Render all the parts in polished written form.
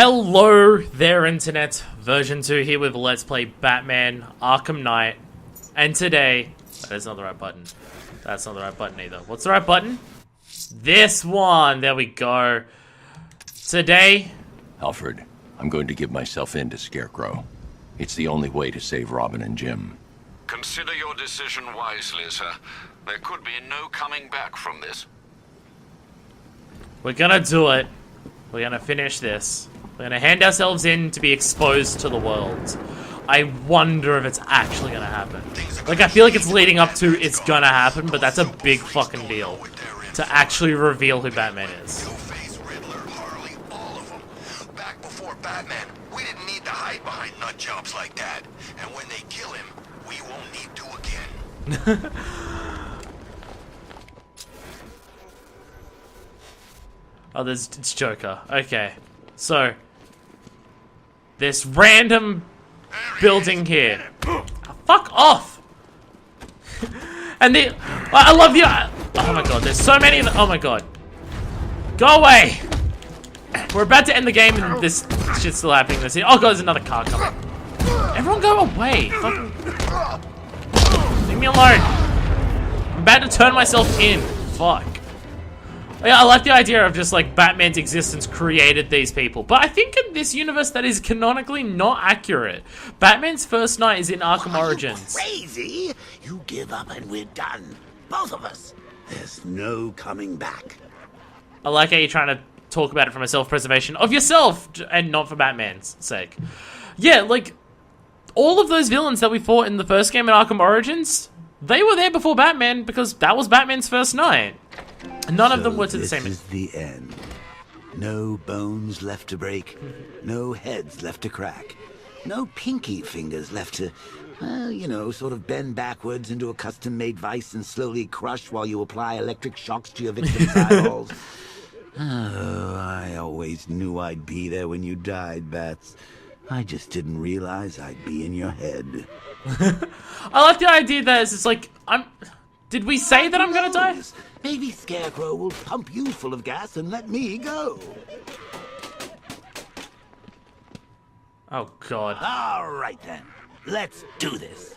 Hello there, Internet. Version 2 here with Let's Play Batman Arkham Knight. And today... that's not the right button. That's not the right button either. What's the right button? This one! There we go. Today... Alfred, I'm going to give myself in to Scarecrow. It's the only way to save Robin and Jim. Consider your decision wisely, sir. There could be no coming back from this. We're gonna do it. We're gonna finish this. We're gonna hand ourselves in to be exposed to the world. I wonder if it's actually gonna happen. Like, I feel like it's leading up to it's gonna happen, but that's a big fucking deal. To actually reveal who Batman is. Back before Batman, we didn't need to hide behind nut jobs like that. And when they kill him, we won't need to again. Oh, it's Joker. Okay. So, this random building here. Oh, fuck off! And the... I love you! Oh my god, there's so many... oh my god. Go away! We're about to end the game and this shit's still happening. Oh god, there's another car coming. Everyone go away! Fucking... leave me alone! I'm about to turn myself in. Fuck. Yeah, I like the idea of just like Batman's existence created these people. But I think in this universe that is canonically not accurate. Batman's first night is in Arkham Origins. Crazy? You give up and we're done. Both of us. There's no coming back. I like how you're trying to talk about it from a self-preservation of yourself and not for Batman's sake. Yeah, like all of those villains that we fought in the first game in Arkham Origins, they were there before Batman because that was Batman's first night. None of them were to the same. This is the end. No bones left to break. No heads left to crack. No pinky fingers left to, well, you know, sort of bend backwards into a custom-made vice and slowly crush while you apply electric shocks to your victim's eyeballs. Oh, I always knew I'd be there when you died, Bats. I just didn't realize I'd be in your head. I like the idea that it's just like, did we say that I'm gonna die? Maybe Scarecrow will pump you full of gas and let me go. Oh god. All right then, let's do this.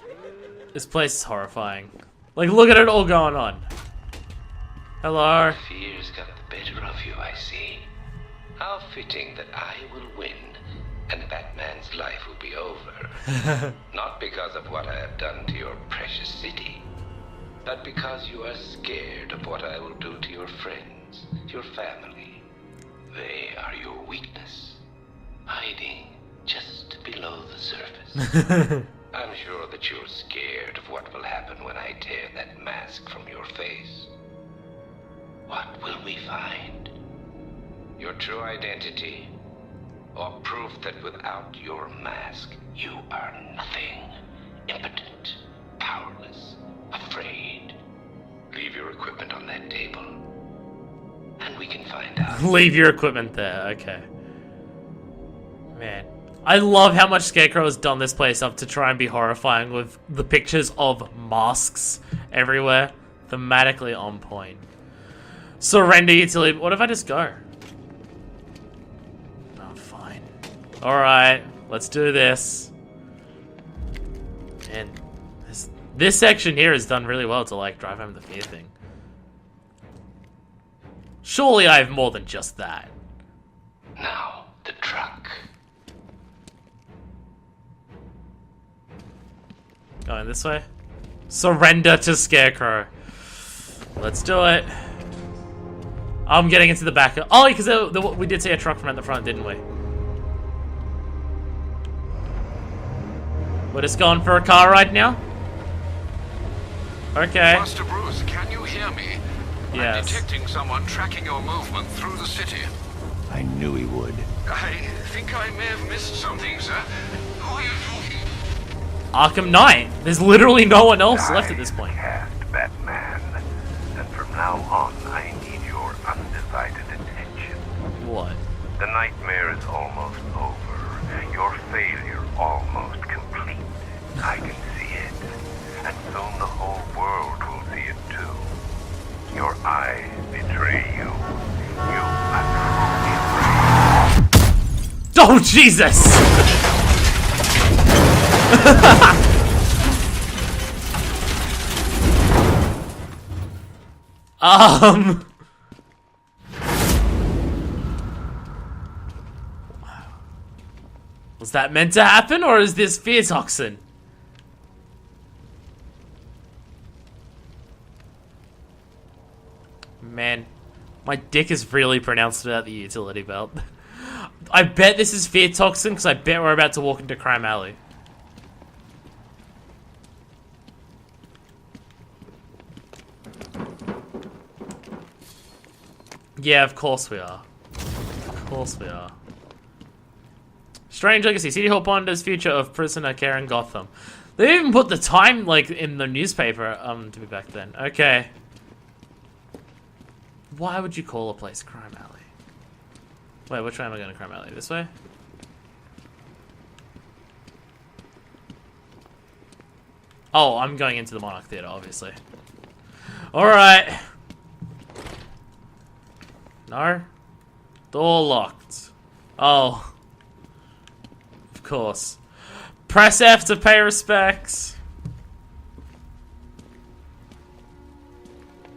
This place is horrifying. Like, look at it all going on. Hello. Fear's got the better of you, I see. How fitting that I will win, and Batman's life will be over. Not because of what I have done to your precious city, but because you are scared of what I will do to your friends, your family. They are your weakness, hiding just below the surface. I'm sure that you're scared of what will happen when I tear that mask from your face. What will we find? Your true identity, or proof that without your mask, you are nothing, impotent, powerless, afraid. Leave your equipment on that table, and we can find out. Leave your equipment there, okay. Man. I love how much Scarecrow has done this place up to try and be horrifying with the pictures of masks everywhere. Thematically on point. Surrender utility. What if I just go? Oh, fine. Alright, let's do this. And this section here has done really well to, like, drive home the fear thing. Surely I have more than just that. Now, the truck. Going this way? Surrender to Scarecrow. Let's do it. I'm getting into the back. Oh, because we did see a truck from at the front, didn't we? We're just going for a car ride now? Okay. Master Bruce, can you hear me? Yes. I'm detecting someone tracking your movement through the city. I knew he would. I think I may have missed something, sir. Who are you talking? Arkham Knight. There's literally no one else left at this point. Cast Batman, and from now on, I need your undivided attention. What? The nightmare is almost over. Your failure almost complete. I can see it, and soon the whole world will see it too. Your eyes betray you. You are truly afraid. Oh, Jesus! Was that meant to happen, or is this fear toxin? Man, my dick is really pronounced without the utility belt. I bet this is fear toxin, because I bet we're about to walk into Crime Alley. Yeah, of course we are. Of course we are. Strange legacy. City Hall ponders future of prisoner care in Gotham. They even put the time, like, in the newspaper, to be back then. Okay. Why would you call a place Crime Alley? Wait, which way am I going to Crime Alley? This way? Oh, I'm going into the Monarch Theatre, obviously. Alright. No? Door locked. Oh. Of course. Press F to pay respects.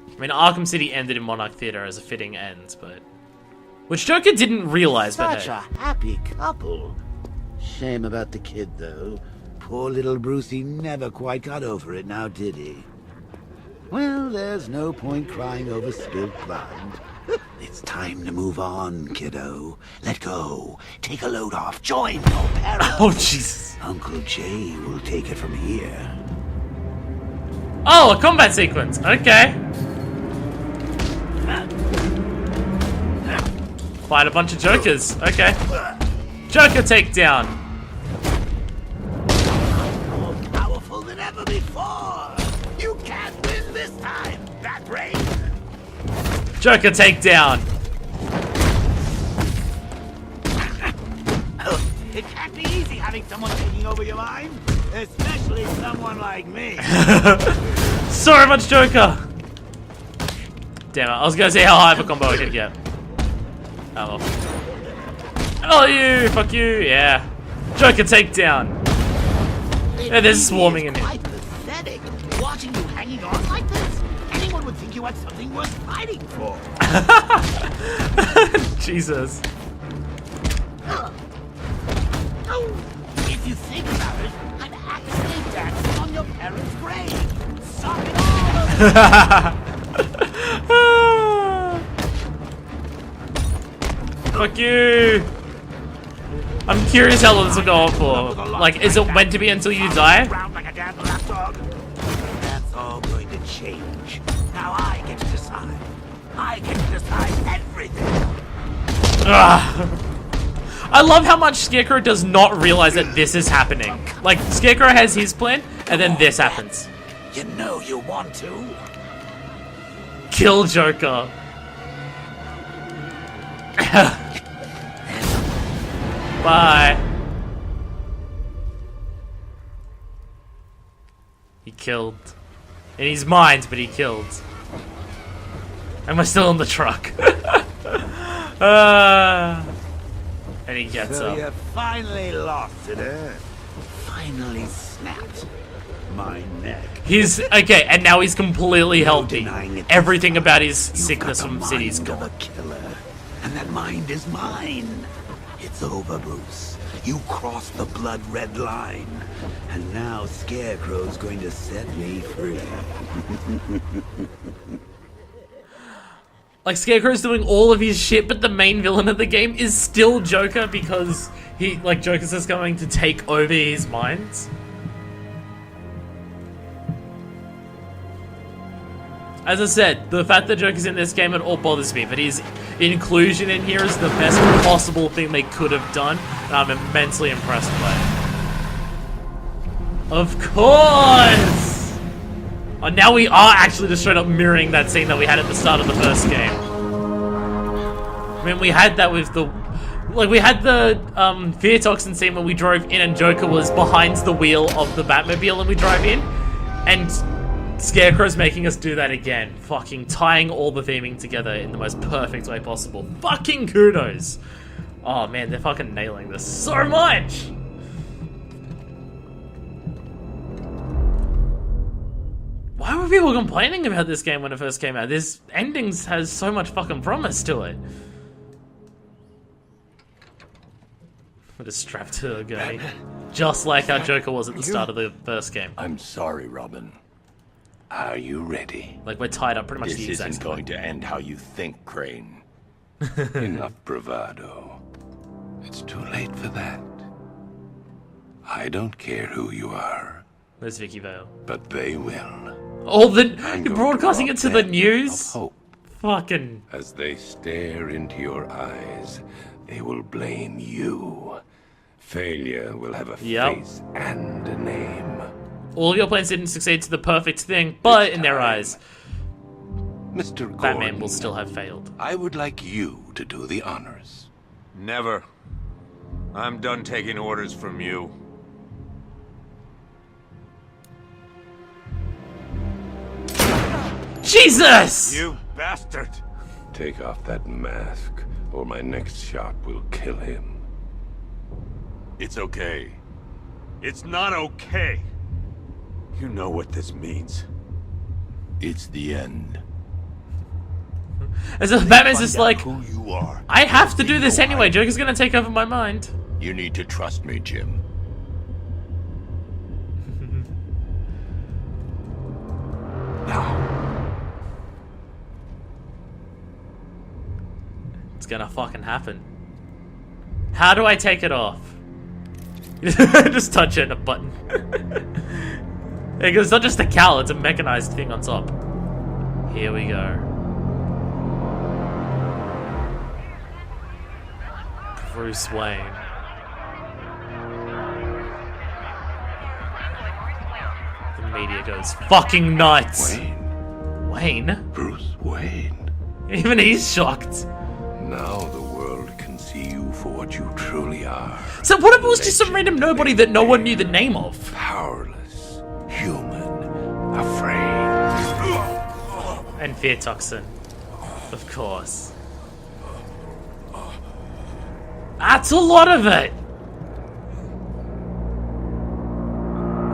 I mean, Arkham City ended in Monarch Theatre as a fitting end, but... Which Joker didn't realize, but Such hey. a happy couple. Shame about the kid, though. Poor little Brucey never quite got over it now, did he? Well, there's no point crying over spilt blood. It's time to move on, kiddo. Let go. Take a load off. Join your parents. Oh, Jesus. Uncle Jay will take it from here. Oh, a combat sequence. Okay. Fight a bunch of Jokers. Okay. Joker takedown. More powerful than ever before. You can't win this time, Bat Brain. Joker takedown. It can't be easy having someone taking over your mind, especially someone like me. So much Joker. Damn it, I was gonna say how high of a combo I could get. Oh well. Oh, you! Fuck you! Yeah. Joker takedown. Yeah, there's swarming in here. Quite pathetic. Watching you hanging on like this, anyone would think you had something worth fighting for. Jesus. If you think about it, an accident dancing on your parents' grave. Suck it all. Fuck you! I'm curious how long this will go on for. Like, is it meant to be until you die? Like a damn lapdog. That's all going to change. Now I get to decide. I get to decide everything. Ugh. I love how much Scarecrow does not realize that this is happening. Like, Scarecrow has his plan, and then this happens. You know you want to. Kill Joker. Bye. He killed. In his mind, but he killed. And we're still in the truck. And he gets So up. you finally lost it, eh? Finally snapped my neck. He's okay, and now he's completely healthy. Denying it. Everything about his You've sickness got the from City's mind of gone. a killer, and that mind is mine. It's over, Bruce. You crossed the blood-red line, and now Scarecrow's going to set me free. Like, Scarecrow's doing all of his shit, but the main villain of the game is still Joker because Joker's just going to take over his minds. As I said, the fact that Joker's in this game at all bothers me, but his inclusion in here is the best possible thing they could have done, and I'm immensely impressed by it. Of course! Oh, now we are actually just straight up mirroring that scene that we had at the start of the first game. I mean, we had that with the... Like, we had the fear toxin scene when we drove in and Joker was behind the wheel of the Batmobile and we drive in. And Scarecrow's making us do that again. Fucking tying all the theming together in the most perfect way possible. Fucking kudos. Oh man, they're fucking nailing this so much! Why were people complaining about this game when it first came out? This endings has so much fucking promise to it. I'm just strapped to a gurney. Just like how Joker was at the start of the first game. I'm sorry, Robin. Are you ready? Like we're tied up pretty much This the exact isn't same. going to end how you think, Crane. Enough bravado. It's too late for that. I don't care who you are, Where's Vicky Vale? but they will. Oh, I'm you're going to broadcasting rob it to the them news? of hope. Fucking... As they stare into your eyes, they will blame you. Failure will have a Yep. face and a name. All of your plans didn't succeed to the perfect thing, but in their eyes, Mr. Batman Gordon, will still have failed. I would like you to do the honors. Never. I'm done taking orders from you. Jesus! You bastard! Take off that mask, or my next shot will kill him. It's okay. It's not okay. You know what this means. It's the end. As if Batman's just like, Who you are. I have to do this anyway, Joker's gonna take over my mind. You need to trust me, Jim. Now. It's gonna fucking happen. How do I take it off? Just touch it, a button. Because it's not just a cowl, it's a mechanized thing on top. Here we go. Bruce Wayne. The media goes fucking nuts. Wayne? Bruce Wayne. Even he's shocked. Now the world can see you for what you truly are. So what if it was just some random nobody that no one knew the name of? Powerless, human, afraid. And fear toxin. Of course. That's a lot of it!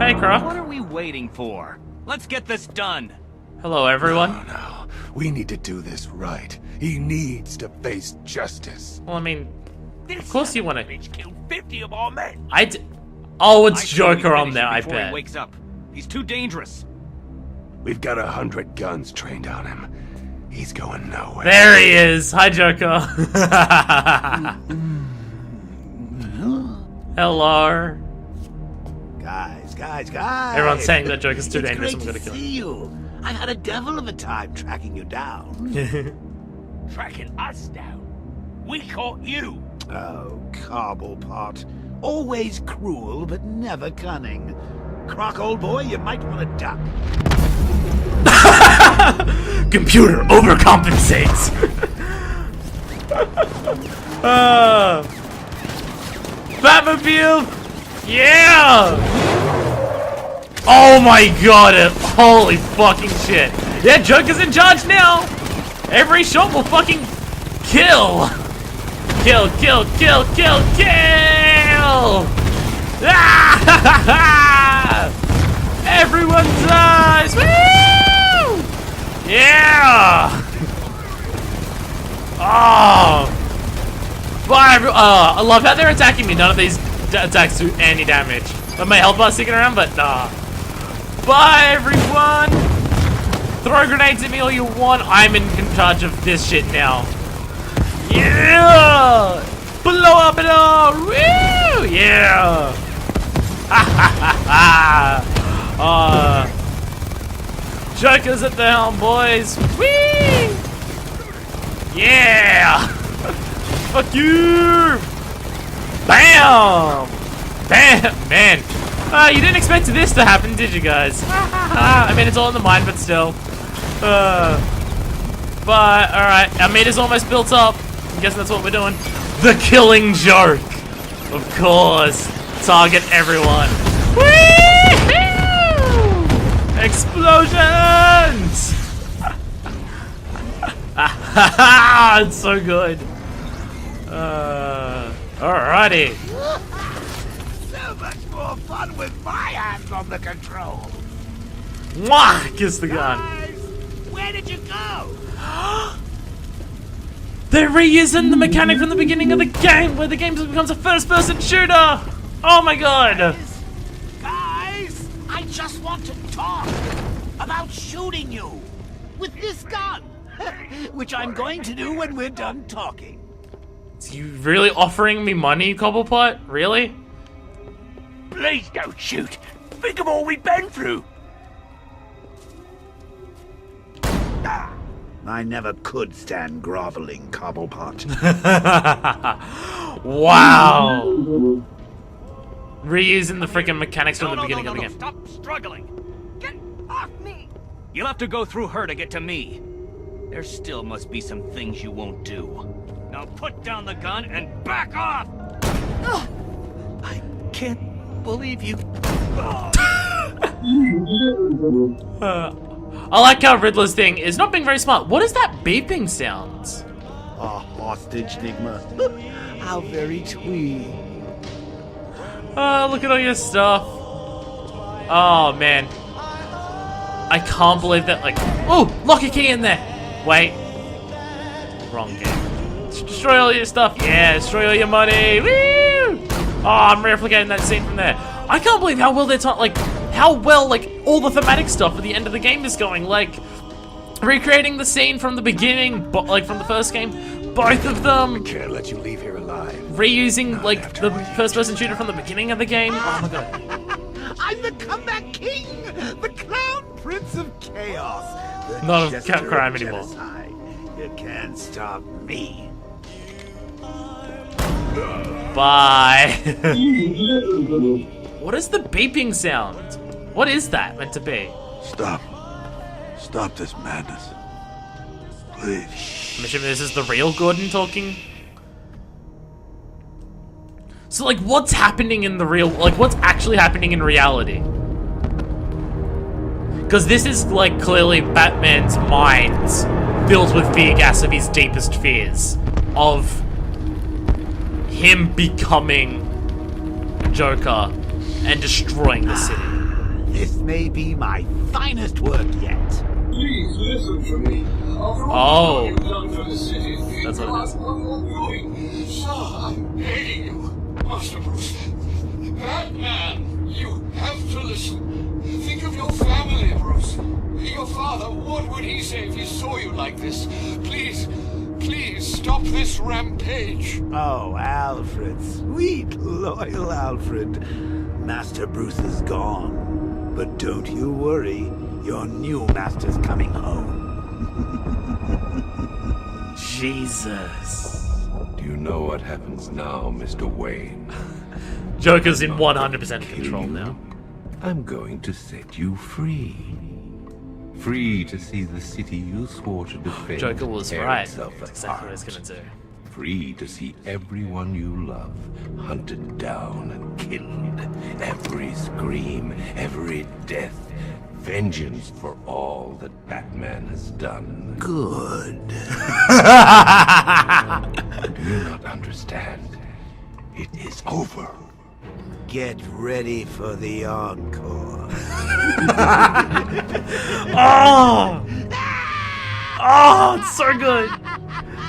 Hey, Croc. What are we waiting for? Let's get this done. Hello, everyone. No, we need to do this right. He needs to face justice. Well, I mean, of course you want to. He's killed 50 of our men. Oh, it's I say we Joker on finish there, him I before he bet. wakes up. He's too dangerous. We've got 100 guns trained on him. He's going nowhere. There he is. Hi, Joker. Hello. Guys. Everyone's saying that Joker's too It's dangerous. great I'm gonna to kill see him. you. I've had a devil of a time tracking you down. Tracking us down. We caught you. Oh, Cobblepot. Always cruel, but never cunning. Croc, old boy, you might want to duck. Computer overcompensates. Batmobile. Yeah. Oh my god. Holy fucking shit. Yeah, Joker's in charge now. Every shot will fucking kill. Kill. Ah! Everyone dies. Woo! Yeah. Oh. Bye, I love how they're attacking me. None of these attacks do any damage. But my health bar's sticking around, but nah. Bye, everyone. Throw grenades at me all you want. I'm in charge of this shit now. Yeah! Blow up it all! Woo! Yeah! Ha ha ha ha! Joker's at the helm, boys! Whee! Yeah! Fuck you! Bam! Bam! Man! You didn't expect this to happen, did you guys? I mean, it's all in the mind, but still. But, alright, our meter's almost built up. I'm guessing that's what we're doing. The killing joke! Of course. Target everyone. Whee-hoo! Explosions! It's so good. Alrighty. So much more fun with my hands on the control. Mwah! Kiss the gun. Guys, where did you go? They're reusing the mechanic from the beginning of the game, where the game becomes a first-person shooter. Oh my god. Guys, I just want to talk about shooting you with this gun. Which I'm going to do when we're done talking. Are you really offering me money, Cobblepot? Really? Please don't shoot. Think of all we've been through. I never could stand groveling, Cobblepot. Wow. Reusing the freaking mechanics from the beginning of the game. Stop struggling. Get off me. You'll have to go through her to get to me. There still must be some things you won't do. Now put down the gun and back off! I can't believe you. I like how Riddler's thing is not being very smart. What is that beeping sound? A hostage, Nigma. How very twee. Look at all your stuff. Oh, man. I can't believe that, like... Oh, lock a key in there. Wait. Wrong game. Destroy all your stuff. Yeah, destroy all your money. Woo! Oh, I'm replicating that scene from there. I can't believe how well they're like, how well, like, all the thematic stuff at the end of the game is going. Like, recreating the scene from the beginning, but like from the first game, both of them. Can't let you leave here alive. Reusing, like, the first-person shooter from the beginning of the game. Oh my god. I'm the comeback king, the clown prince of chaos. Not of Jester crime of anymore. genocide. You can't stop me. Bye. What is the beeping sound? What is that meant to be? Stop. Stop this madness. Please. I'm assuming this is the real Gordon talking. So, like, what's happening in the real... Like, what's actually happening in reality? Because this is, like, clearly Batman's mind filled with fear gas of his deepest fears. Of him becoming Joker and destroying the city. This may be my finest work yet. Please listen to me. Oh. That's what it is. Sir, I'm begging you, Master Bruce. Batman, you have to listen. Think of your family, Bruce. Your father, what would he say if he saw you like this? Please, please stop this rampage. Oh, Alfred, sweet, loyal Alfred. Master Bruce is gone. But don't you worry, your new master's coming home. Jesus. Do you know what happens now, Mr. Wayne? Joker's in 100% control now. I'm going to set you free. Free to see the city you swore to defend. Joker was tear right. itself That's exactly what he's apart. gonna do. Free to see everyone you love hunted down and killed. Every scream, every death. Vengeance for all that Batman has done. Good. Do you not understand? It is over. Get ready for the encore. Oh! Oh, it's so good.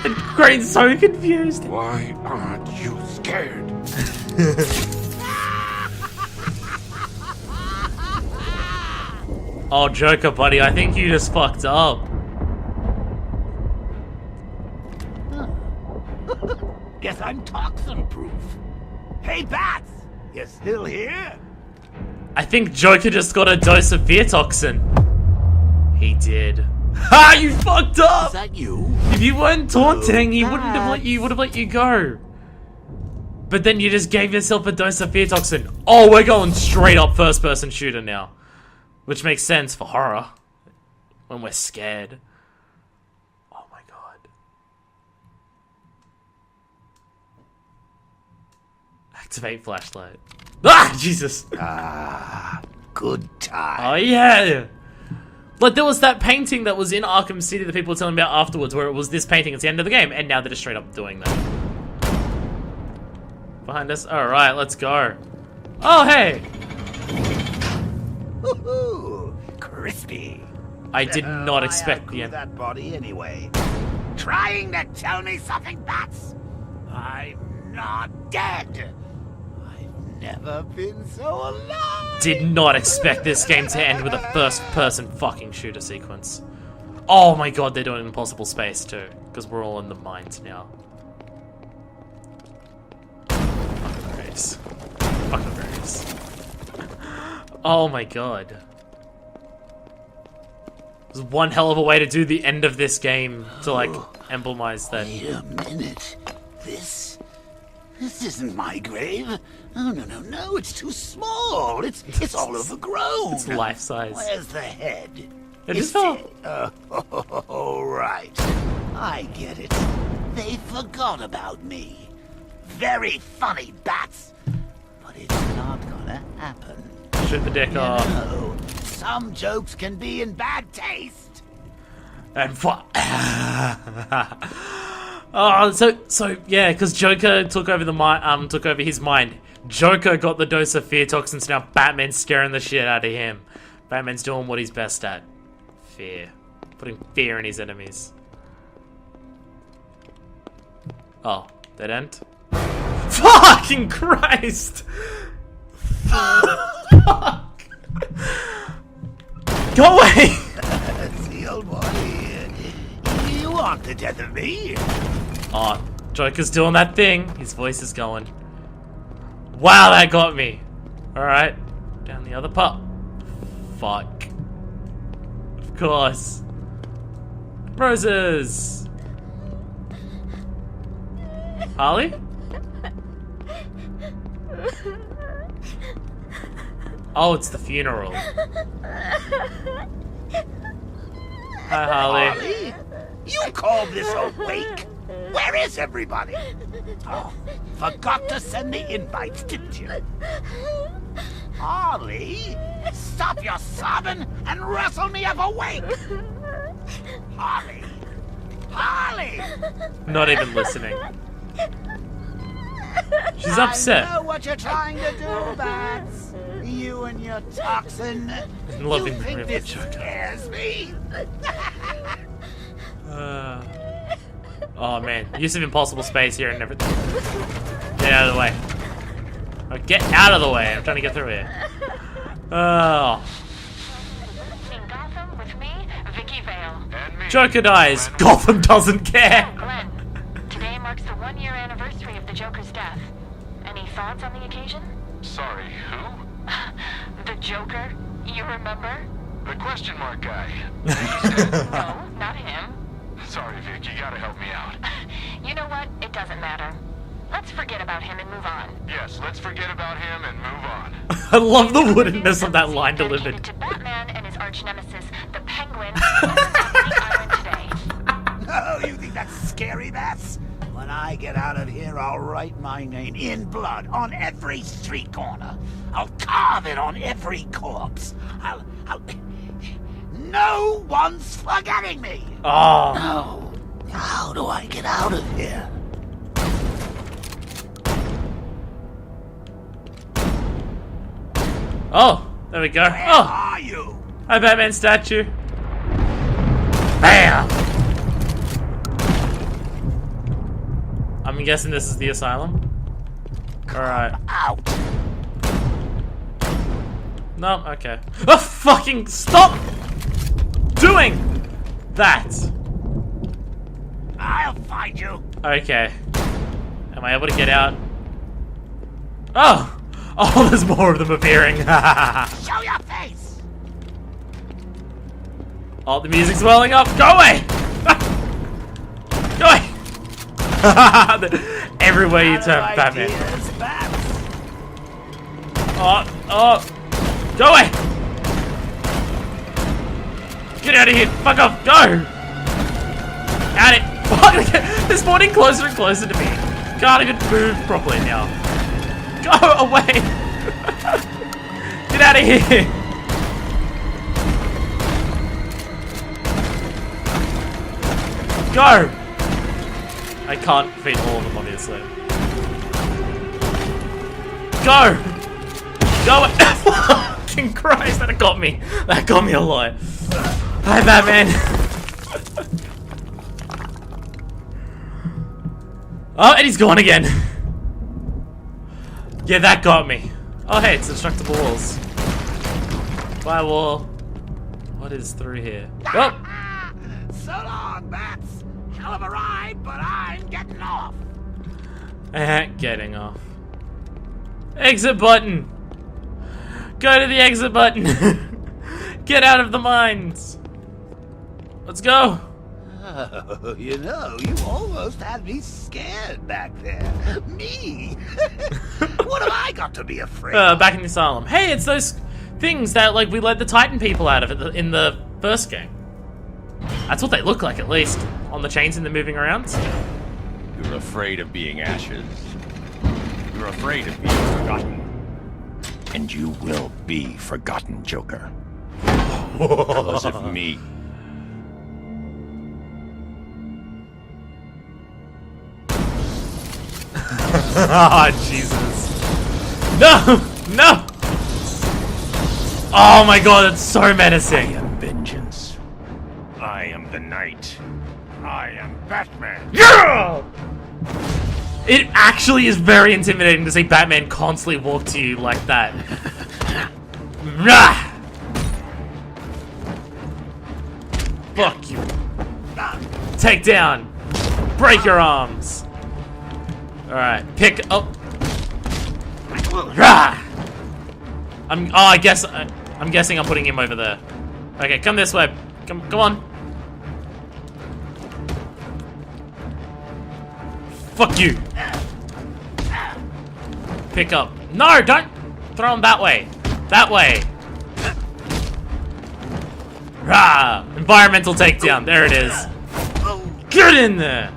And Crane's so confused. Why aren't you scared? Oh, Joker, buddy, I think you just fucked up. Guess I'm toxin proof. Hey, Bats! You still here? I think Joker just got a dose of fear toxin. He did. Ha! You fucked up! Is that you? If you weren't taunting, he wouldn't have let you. Would have let you go. But then you just gave yourself a dose of fear toxin. Oh, we're going straight up first-person shooter now, which makes sense for horror when we're scared. Oh my god! Activate flashlight. Ah, Jesus! Ah, good time. Oh yeah! Like, there was that painting that was in Arkham City that people were telling me about afterwards, where it was this painting at the end of the game, and now they're just straight up doing that. behind us. Alright, let's go. Oh, hey! Woohoo! Crispy. I did not expect the the that body anyway. Trying to tell me something, Bats? I'm not dead. I've never been so alive. Did not expect this game to end with a first-person fucking shooter sequence. Oh my god, they're doing Impossible Space too, because we're all in the mines now. Fucking race. Fucking race. Oh my god. There's one hell of a way to do the end of this game to like emblemize that. Wait a minute. This isn't my grave. Oh no, it's too small. It's all overgrown. It's life size. Where's the head? It just fell. Oh, right. I get it. They forgot about me. Very funny, Bats. But it's not gonna happen. Shoot the dick off. No, some jokes can be in bad taste. And oh, so yeah, because Joker took over took over his mind. Joker got the dose of fear toxins. Now Batman's scaring the shit out of him. Batman's doing what he's best at. Fear. Putting fear in his enemies. Oh, dead end? Fucking Christ! Fuck! Go away! See, old boy, you want the death of me? Oh, Joker's doing that thing. His voice is going. Wow, that got me. Alright, down the other part. Fuck. Of course. Roses! Harley? Oh, it's the funeral. Hi, Harley. You called this a wake? Where is everybody? Oh, forgot to send the invites, didn't you? Harley, stop your sobbing and rustle me up a wake. Harley! Harley! Not even listening. She's upset. I know what you're trying to do, Bats. You and your toxin. Loving you think the this Joker. scares me? Oh man, use of impossible space here and everything. Get out of the way. Oh, get out of the way. I'm trying to get through here. Oh. In Gotham with me, Vicky Vale. And me. Joker dies. Gotham doesn't care. Glenn, today marks the 1-year anniversary of the Joker's death. Any thoughts on the occasion? Sorry, who? The Joker, you remember? The question mark guy. No, not him. Sorry, Vic, you gotta help me out. You know what? It doesn't matter. Let's forget about him and move on. Yes, let's forget about him and move on. I love the woodenness of that line Dedicated delivered. to Batman and his arch nemesis, the Penguin, who is on the island today. Oh, you think that's scary, Bats? When I get out of here, I'll write my name in blood on every street corner. I'll carve it on every corpse. I'll... No one's forgetting me! Oh. No. How do I get out of here? Oh, there we go. Where are you? Hi, Batman statue. Bam! I'm guessing this is the asylum. Alright. Out. No, okay. Oh, fucking stop doing that! I'll find you. Okay. Am I able to get out? Oh! Oh, there's more of them appearing. Show your face. Oh, the music's welling up. Go away! Go away! Everywhere you turn, Batman. Oh, go away! Get out of here! Fuck off! Go! Out it! Fuck! They're spawning closer and closer to me. Can't even move properly now. Go away! Get out of here! Go! I can't defeat all of them, obviously. Go! Go! Fucking Christ, that got me. That got me a lot. Hi, Batman. Oh, and he's gone again. Yeah, that got me. Oh, hey, it's destructible walls. Bye, wall. What is through here? Oh! So long, Bats. Hell of a ride, but I'm getting off. Getting off. Exit button! Go to the exit button! Get out of the mines! Let's go! Oh, you know, you almost had me scared back there. Me? What have I got to be afraid of? Back in the asylum. Hey, it's those things that, like, we let the Titan people out of in the first game. That's what they look like, at least. On the chains and they're moving around. You're afraid of being ashes. You're afraid of being forgotten. And you will be forgotten, Joker. Because of me. Oh, Jesus. No! No! Oh my god, it's so menacing. I am vengeance. I am the Knight. I am Batman. Yeah! It actually is very intimidating to see Batman constantly walk to you like that. Rah! Fuck you. Take down. Break your arms. Alright, pick up. Rah! I'm guessing I'm putting him over there. Okay, come this way. Come on. Fuck you. Pick up. No, don't throw him that way. That way. Rah! Environmental takedown. There it is. Get in there.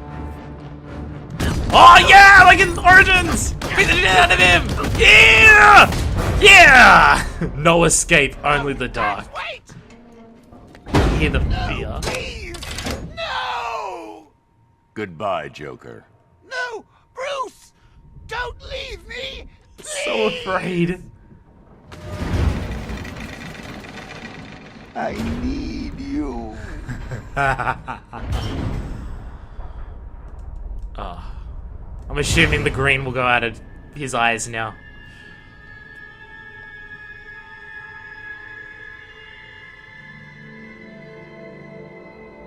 Oh yeah, like in Origins. Beat the shit out of him. Yeah. Yeah. No escape, only the dark. Hear the fear. Please! No! Goodbye, Joker. No! Bruce! Don't leave me! Please! So afraid. I need you. Oh. I'm assuming the green will go out of his eyes now.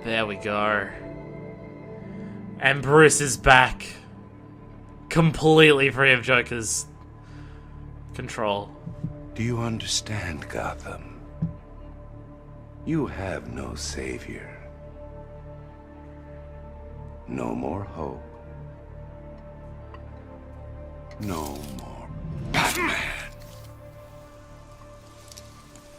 There we go. And Bruce is back. Completely free of Joker's control. Do you understand, Gotham? You have no savior. No more hope. No more Batman.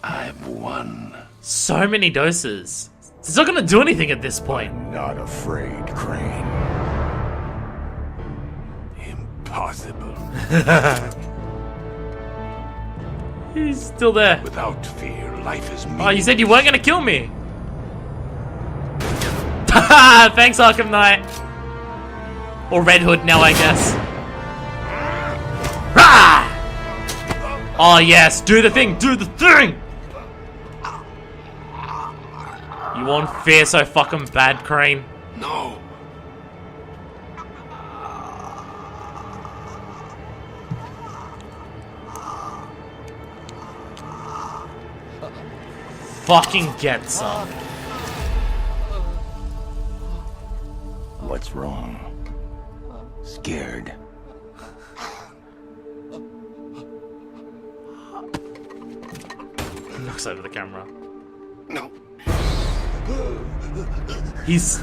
I've won. So many doses. It's not gonna do anything at this point. I'm not afraid, Crane. Impossible. He's still there. Without fear, life is meaningless. Oh, you said you weren't gonna kill me. Thanks, Arkham Knight. Or Red Hood now, I guess. Rah! Oh yes, do the thing, do the thing! You want fear so fucking bad, Crane? No. Fucking get some. What's wrong? Scared? Looks over the camera. No. He's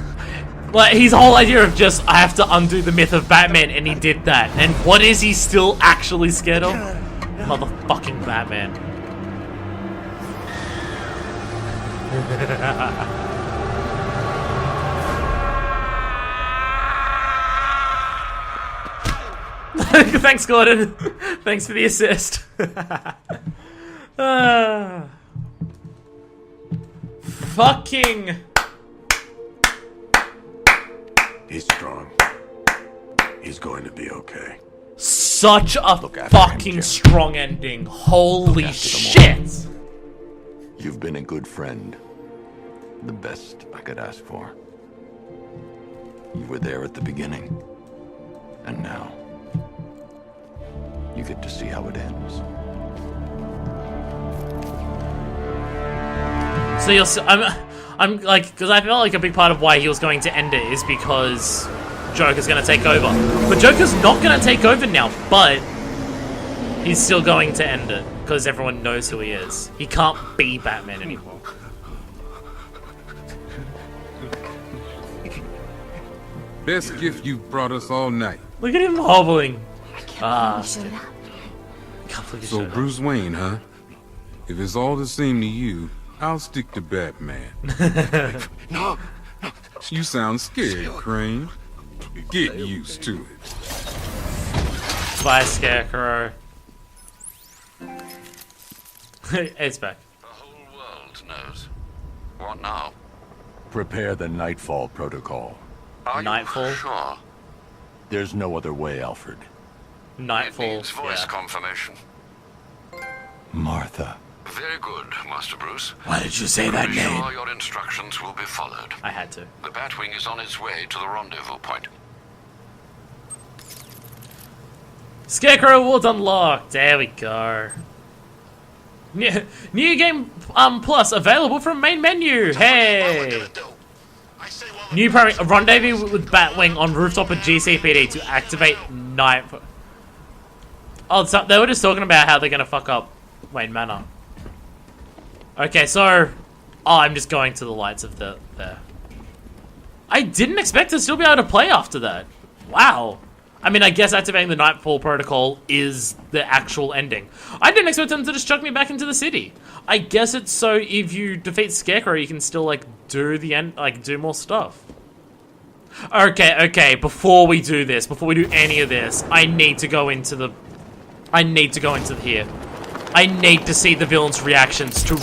like, his whole idea of just, I have to undo the myth of Batman, and he did that. And what is he still actually scared of? Motherfucking Batman. Thanks, Gordon. Thanks for the assist. Fucking. He's strong. He's going to be okay. So such a fucking strong ending. Holy shit. You've been a good friend. The best I could ask for. You were there at the beginning. And now, you get to see how it ends. So you'll see, I'm like, because I felt like a big part of why he was going to end it is because Joker's going to take over. But Joker's not going to take over now, but he's still going to end it because everyone knows who he is. He can't be Batman anymore. Best gift you've brought us all night. Look at him hobbling. So Bruce Wayne, huh? If it's all the same to you, I'll stick to Batman. No. You sound scared, Crane. Get used to it. Bye, Scarecrow. It's back. The whole world knows. What now? Prepare the Nightfall Protocol. Are Nightfall? you sure? There's no other way, Alfred. Nightfall. It needs voice confirmation. Martha. Very good, Master Bruce. Why did you say that Be name? sure your instructions will be followed. I had to. The Batwing is on its way to the rendezvous point. Scarecrow Awards unlocked. There we go. New game plus available from main menu. Hey. New rendezvous with Batwing on rooftop of GCPD to activate night. Oh, so they were just talking about how they're gonna fuck up Wayne Manor. Okay, so I'm just going to the lights of there. I didn't expect to still be able to play after that. Wow. I mean, I guess activating the Nightfall Protocol is the actual ending. I didn't expect them to just chuck me back into the city. I guess it's so if you defeat Scarecrow, you can still, like, do the end, like, do more stuff. Okay, before we do this, before we do any of this, I need to go into here. I need to see the villain's reactions to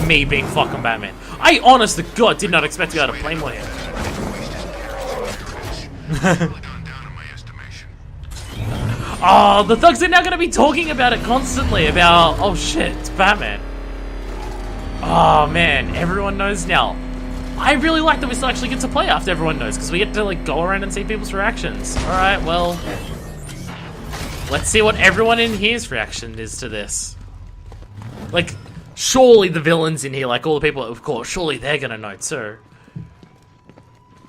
me being fucking Batman. I, honest to God, did not expect to be able to play more here. Oh, the thugs are now going to be talking about it constantly, about, oh shit, it's Batman. Oh man, everyone knows now. I really like that we still actually get to play after everyone knows, because we get to like go around and see people's reactions. Alright, well, let's see what everyone in here's reaction is to this. Like, surely the villains in here, like all the people, of course, surely they're going to know too.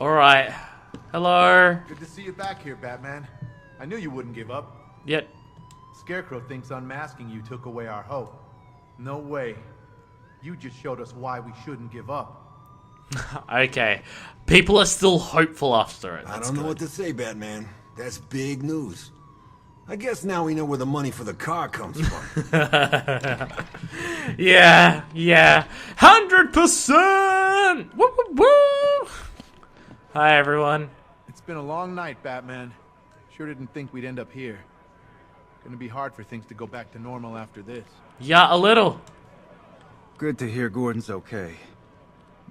Alright, hello. Good to see you back here, Batman. I knew you wouldn't give up. Yet. Scarecrow thinks unmasking you took away our hope. No way. You just showed us why we shouldn't give up. Okay. People are still hopeful after it. I don't know what to say, Batman. That's big news. I guess now we know where the money for the car comes from. Yeah. 100%! Woo, woo, woo! Hi, everyone. It's been a long night, Batman. Sure didn't think we'd end up here. Gonna be hard for things to go back to normal after this. Yeah, a little. Good to hear Gordon's okay.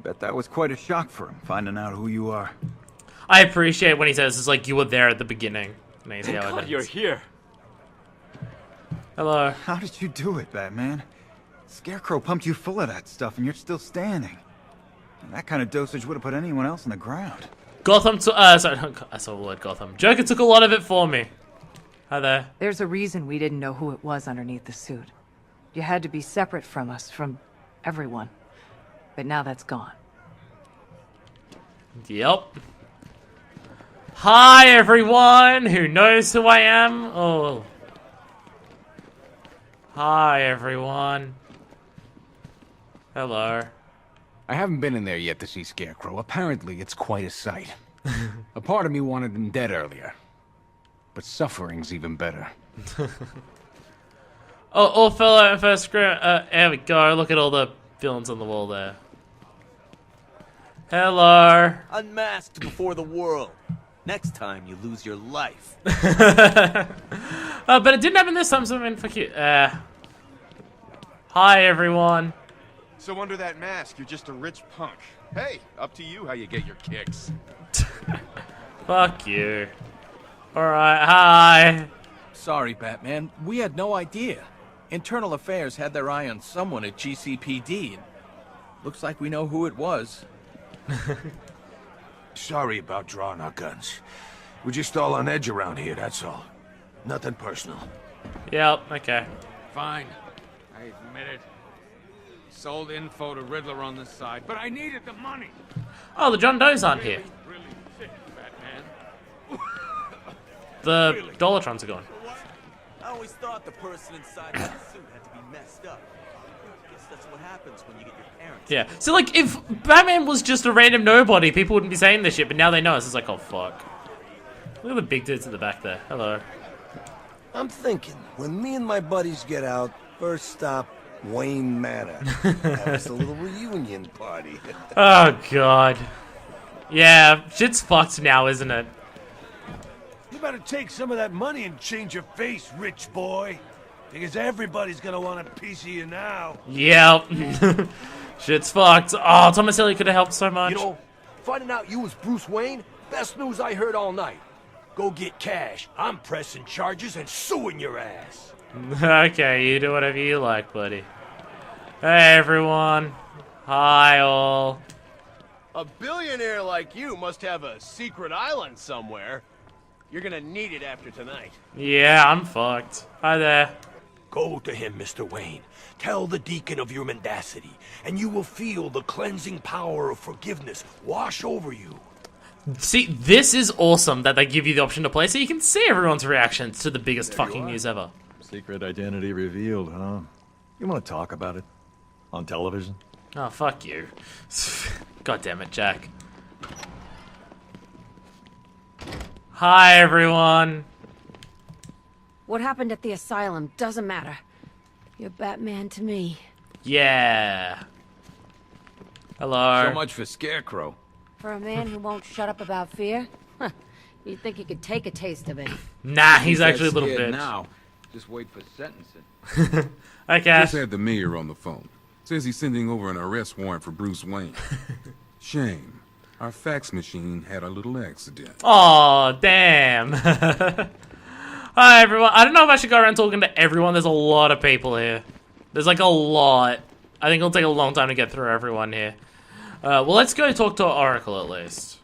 Bet that was quite a shock for him, finding out who you are. I appreciate when he says it's like you were there at the beginning. Thank God you're here. Hello. How did you do it, Batman? Scarecrow pumped you full of that stuff and you're still standing. And that kind of dosage would have put anyone else on the ground. Gotham sorry, I saw the word Gotham. Joker took a lot of it for me. Hi there. There's a reason we didn't know who it was underneath the suit. You had to be separate from us, from everyone. But now that's gone. Yep. Hi, everyone who knows who I am. Oh. Hi, everyone. Hello. I haven't been in there yet to see Scarecrow. Apparently, it's quite a sight. A part of me wanted him dead earlier. But suffering's even better. Oh, fellow and first screen. There we go. Look at all the villains on the wall there. Hello. Unmasked before the world. Next time you lose your life. But it didn't happen this time, so I mean, fuck you. Hi, everyone. So under that mask, you're just a rich punk. Hey, up to you how you get your kicks. Fuck you. Alright, hi. Sorry, Batman. We had no idea. Internal Affairs had their eye on someone at GCPD, and looks like we know who it was. Sorry about drawing our guns. We're just all on edge around here, that's all. Nothing personal. Yep, okay. Fine. I admit it. Sold info to Riddler on this side, but I needed the money. Oh, the John Does aren't here. Really sick, Batman. The Dolatrons are gone. I always thought the person inside that suit had to be messed up. I guess that's what happens when you get your parents. Yeah. So, like, if Batman was just a random nobody, people wouldn't be saying this shit, but now they know. So it's like, oh, fuck. Look at the big dudes at the back there. Hello. I'm thinking, when me and my buddies get out, first stop, Wayne Manor. Have us a little reunion party. Oh, God. Yeah, shit's fucked now, isn't it? You better take some of that money and change your face, rich boy. Because everybody's gonna want a piece of you now. Yep. Shit's fucked. Oh, Thomas Elliott could have helped so much. You know, finding out you was Bruce Wayne, best news I heard all night. Go get cash. I'm pressing charges and suing your ass. Okay, you do whatever you like, buddy. Hey, everyone. Hi, all. A billionaire like you must have a secret island somewhere. You're gonna need it after tonight. Yeah, I'm fucked. Hi there. Go to him, Mr. Wayne. Tell the deacon of your mendacity, and you will feel the cleansing power of forgiveness wash over you. See, this is awesome that they give you the option to play so you can see everyone's reactions to the biggest fucking news ever. Secret identity revealed, huh? You want to talk about it? On television? Oh, fuck you. God damn it, Jack. Hi, everyone. What happened at the asylum doesn't matter. You're Batman to me. Yeah. Hello. So much for Scarecrow. For a man who won't shut up about fear, you'd think he could take a taste of it. Nah, he's actually a little scared bitch. Now, just wait for sentencing. Okay. Just had the mayor on the phone. Says he's sending over an arrest warrant for Bruce Wayne. Shame. Our fax machine had a little accident. Oh, damn. Hi, everyone. I don't know if I should go around talking to everyone. There's a lot of people here. There's like a lot. I think it'll take a long time to get through everyone here. Well, let's go talk to Oracle at least.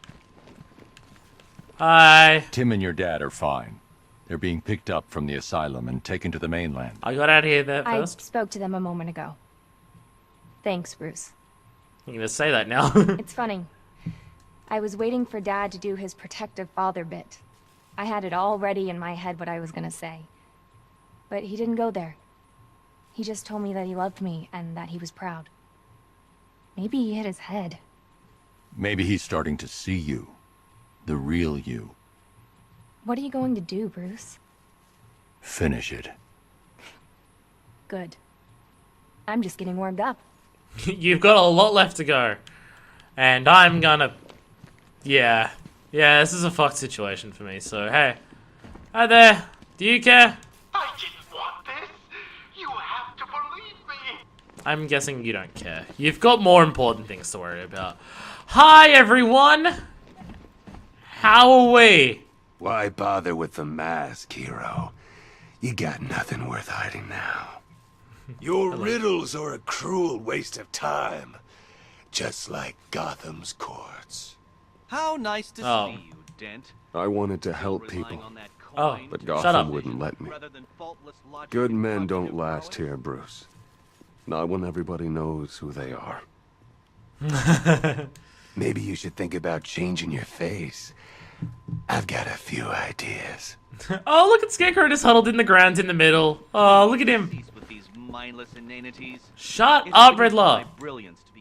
Hi. Tim and your dad are fine. They're being picked up from the asylum and taken to the mainland. I got out of here there first. I spoke to them a moment ago. Thanks, Bruce. You're gonna say that now. It's funny. I was waiting for Dad to do his protective father bit. I had it all ready in my head what I was gonna say. But he didn't go there. He just told me that he loved me and that he was proud. Maybe he hit his head. Maybe he's starting to see you. The real you. What are you going to do, Bruce? Finish it. Good. I'm just getting warmed up. You've got a lot left to go. And I'm gonna... Yeah. Yeah, this is a fucked situation for me, so hey. Hi there. Do you care? I didn't want this. You have to believe me. I'm guessing you don't care. You've got more important things to worry about. Hi, everyone! How are we? Why bother with the mask, hero? You got nothing worth hiding now. Your riddles are a cruel waste of time. Just like Gotham's courts. How nice to see you, Dent. I wanted to help people, Oh, but shut Gotham up. wouldn't let me. Good men don't last here, Bruce. Not when everybody knows who they are. Maybe you should think about changing your face. I've got a few ideas. Oh, look at Scarecrow just huddled in the ground in the middle. Oh, look at him. With these mindless inanities. Shut up, Riddler.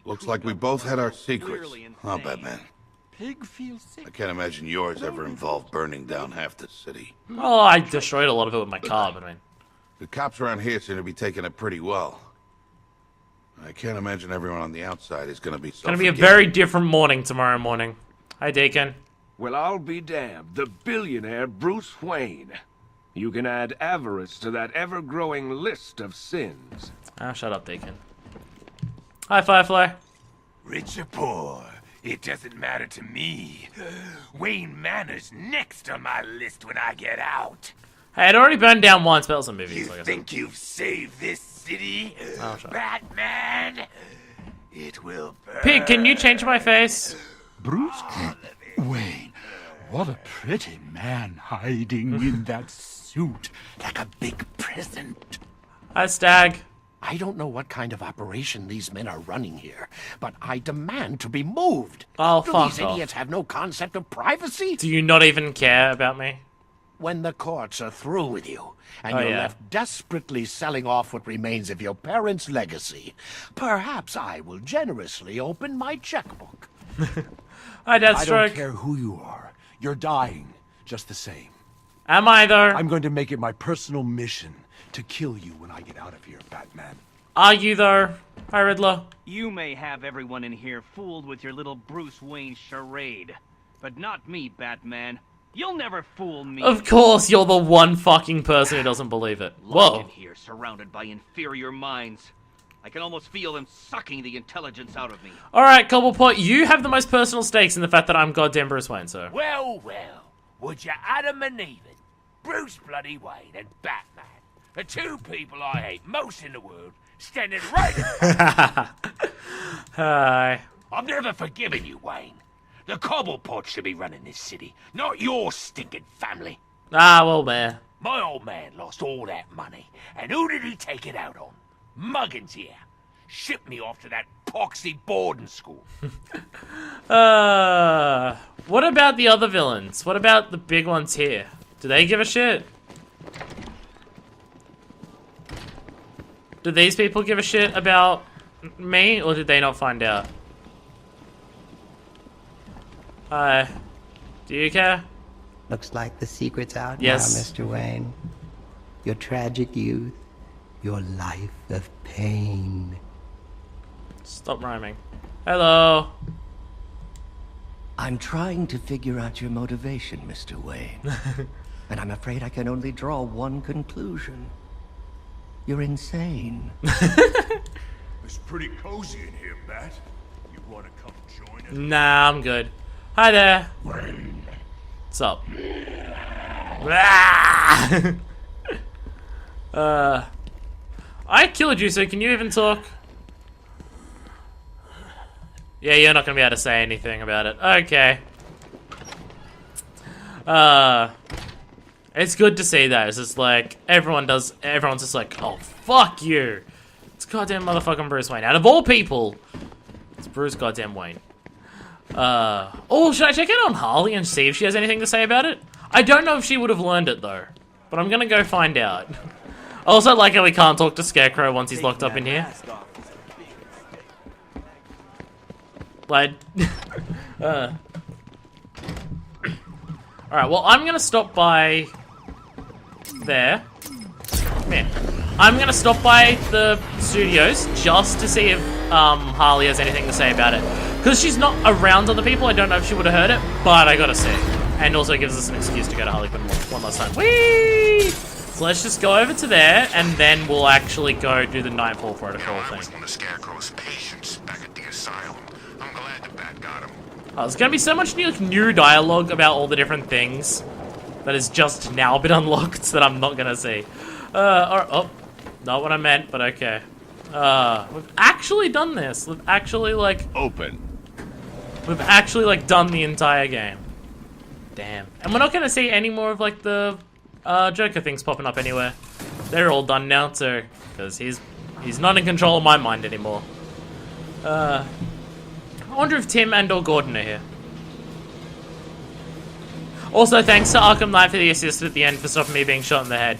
Looks like we both had our secrets, huh, Batman? Pig feels sick. I can't imagine yours ever involved burning down half the city. Oh, I destroyed a lot of it with my car, but I mean... The cops around here seem to be taking it pretty well. I can't imagine everyone on the outside is going to be so It's gonna be a very different morning tomorrow morning. Hi, Deacon. Well, I'll be damned. The billionaire Bruce Wayne. You can add avarice to that ever-growing list of sins. Ah, shut up, Deacon. Hi, Firefly. Rich or poor, it doesn't matter to me. Wayne Manor's next on my list when I get out. Hey, it already burned down once, but that was a movie. You so I guess. think you've saved this city, Oh, sure. Batman? It will burn. Pig, can you change my face? Bruce Wayne, what a pretty man hiding in that suit like a big present. Hi, Stag. I don't know what kind of operation these men are running here, but I demand to be moved. Oh, Do fuck these off. idiots have no concept of privacy? Do you not even care about me? When the courts are through with you, and Oh, you're yeah. left desperately selling off what remains of your parents' legacy, perhaps I will generously open my checkbook. Hi, I Deathstroke. don't care who you are. You're dying just the same. Am I, though? I'm going to make it my personal mission to kill you when I get out of here, Batman. Are you, though? Hi, Riddler. You may have everyone in here fooled with your little Bruce Wayne charade, but not me, Batman. You'll never fool me. Of course, you're the one fucking person who doesn't believe it. Locked Whoa. in here, surrounded by inferior minds. I can almost feel them sucking the intelligence out of me. Alright, Cobblepot, you have the most personal stakes in the fact that I'm goddamn Bruce Wayne, so. Well, well. Would you Adam and Eve it? Bruce bloody Wayne and Batman. The two people I hate most in the world, standing right in front of me. Hi. I've never forgiven you, Wayne. The Cobblepot should be running this city, not your stinking family. Ah, well, there. My old man lost all that money, and who did he take it out on? Muggins here. Shipped me off to that poxy boarding school. What about the other villains? What about the big ones here? Do they give a shit? Do these people give a shit about me, or did they not find out? Do you care? Looks like the secret's out Yes. now, Mr. Wayne. Your tragic youth, your life of pain. Stop rhyming. Hello. I'm trying to figure out your motivation, Mr. Wayne. And I'm afraid I can only draw one conclusion. You're insane. It's pretty cozy in here, Bat. You want to come join us? Nah, I'm good. Hi there. What's up? I killed you, so can you even talk? Yeah, you're not gonna be able to say anything about it. Okay. It's good to see that. It's just like, everyone's just like, oh, fuck you. It's goddamn motherfucking Bruce Wayne. Out of all people, it's Bruce goddamn Wayne. Oh, should I check in on Harley and see if she has anything to say about it? I don't know if she would have learned it, though. But I'm gonna go find out. I also like how we can't talk to Scarecrow once he's locked up in here. Like, Alright, well, I'm gonna stop by there. Come here. I'm gonna stop by the studios just to see if Harley has anything to say about it. Because she's not around other people, I don't know if she would have heard it, but I gotta see. And also gives us an excuse to go to Harley Quinn one last time. Whee! So let's just go over to there, and then we'll actually go do the Nightfall Protocol thing. One of Scarecrow's patients back at the asylum. I'm glad the Bat got him. Oh, there's gonna be so much new dialogue about all the different things that has just now been unlocked that I'm not gonna see. Oh, not what I meant, but okay. We've actually done this. We've actually, like... We've actually, like, done the entire game. Damn. And we're not gonna see any more of, like, the, Joker things popping up anywhere. They're all done now, too. Because he's not in control of my mind anymore. I wonder if Tim and or Gordon are here. Also, thanks to Arkham Knight for the assist at the end for stopping me being shot in the head.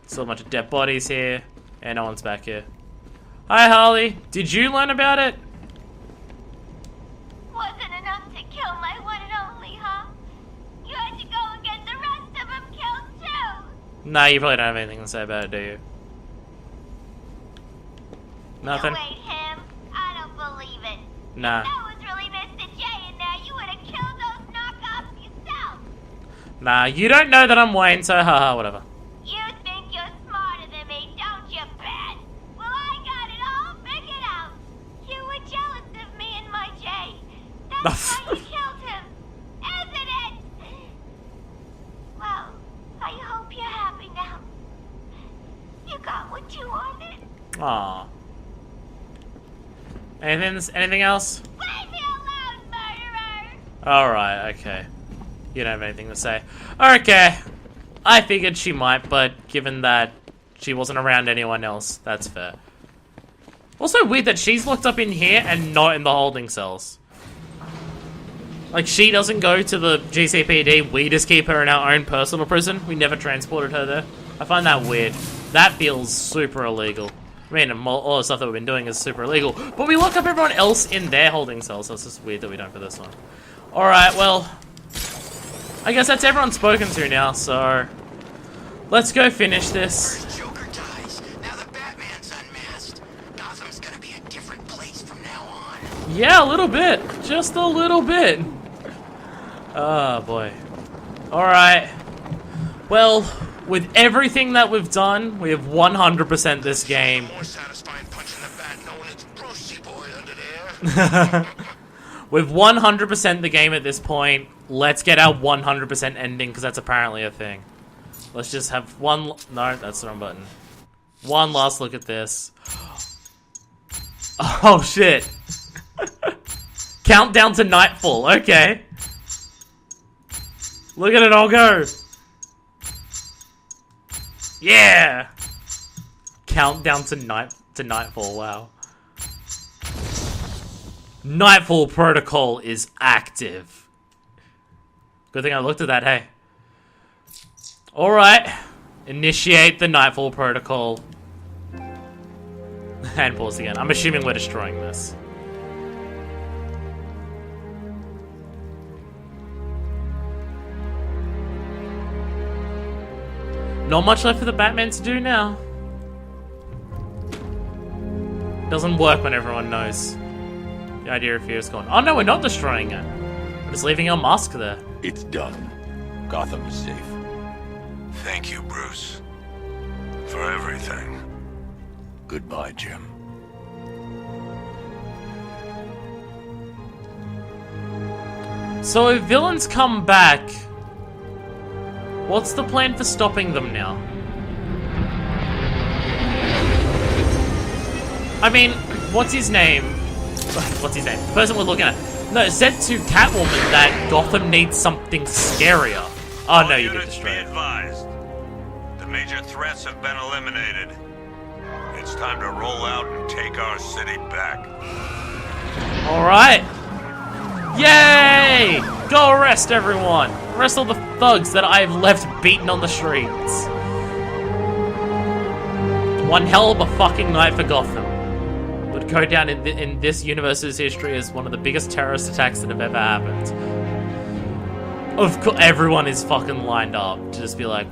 Still a bunch of dead bodies here. And no one's back here. Hi, Harley. Did you learn about it? Wasn't enough to kill my one and only, huh? You had to go and get the rest of them killed, too. Nah, you probably don't have anything to say about it, do you? Nothing? No, wait, him? I don't believe it. Nah. If that was really Mr. J in there, you would have killed those knockoffs yourself. Nah, you don't know that I'm Wayne, so haha, whatever. You think you're smarter than me, don't you, Bat? Well, I got it all figured out. You were jealous of me and my J. That's why you killed him, isn't it? got what you wanted? Aw. Anything else? Leave me alone, murderer! Alright, okay. You don't have anything to say. Okay. I figured she might, but given that she wasn't around anyone else, that's fair. Also weird that she's locked up in here and not in the holding cells. Like, she doesn't go to the GCPD, we just keep her in our own personal prison. We never transported her there. I find that weird. That feels super illegal. I mean, all the stuff that we've been doing is super illegal. But we lock up everyone else in their holding cells, so it's just weird that we don't for this one. Alright, well, I guess that's everyone spoken to now, so let's go finish this. First Joker dies. Now the Batman's unmasked. Gotham's gonna be a different place from now on. Yeah, a little bit. Just a little bit. Oh, boy. Alright. Well, with everything that we've done, we have 100% this game. More satisfying punching the bat knowing it's Brucey boy under there. We've 100% the game at this point. Let's get our 100% ending, because that's apparently a thing. Let's just have one... No, that's the wrong button. One last look at this. Oh, shit. Countdown to Nightfall. Okay. Look at it all go. Yeah. Countdown to Nightfall. Wow. Nightfall Protocol is active. Good thing I looked at that, hey. Alright. Initiate the Nightfall Protocol. And pause again. I'm assuming we're destroying this. Not much left for the Batman to do now. Doesn't work when everyone knows. The idea of fear is gone. Oh no, we're not destroying it. We're just leaving our mask there. It's done. Gotham is safe. Thank you, Bruce. For everything. Goodbye, Jim. So if villains come back, what's the plan for stopping them now? I mean, what's his name? What's his name? The person we're looking at. No, it said to Catwoman that Gotham needs something scarier. Oh no, you did destroy it. Be advised. The major threats have been eliminated. It's time to roll out and take our city back. Alright. Yay! Go arrest everyone! Arrest all the thugs that I've left beaten on the streets. One hell of a fucking night for Gotham. Would go down in this universe's history as one of the biggest terrorist attacks that have ever happened. Of course, everyone is fucking lined up to just be like,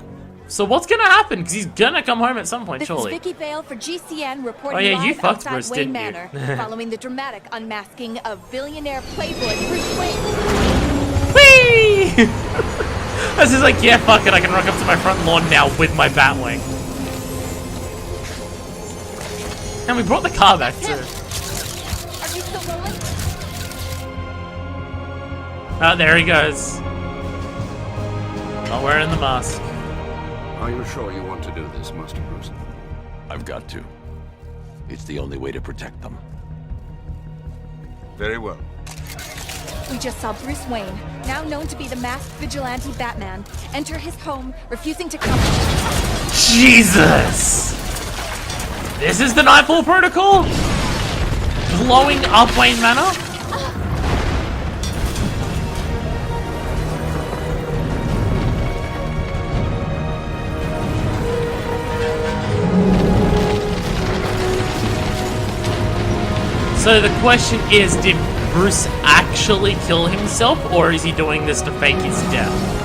so what's gonna happen? Because he's gonna come home at some point, this surely. This is Vicky Vale for GCN reporting oh, yeah, you live fucked outside Bruce, Wayne didn't Manor you? following the dramatic unmasking of billionaire playboy Bruce Wayne. Whee! This is like, yeah, fuck it, I can rock up to my front lawn now with my Batwing. And we brought the car back too. Are you still rolling? Oh, there he goes. Not wearing the mask. Are you sure you want to do this, Master Bruce? I've got to. It's the only way to protect them. Very well. We just saw Bruce Wayne, now known to be the masked vigilante Batman, enter his home, refusing to come. Jesus! This is the Nightfall Protocol? Blowing up Wayne Manor? So the question is, did Bruce actually kill himself, or is he doing this to fake his death?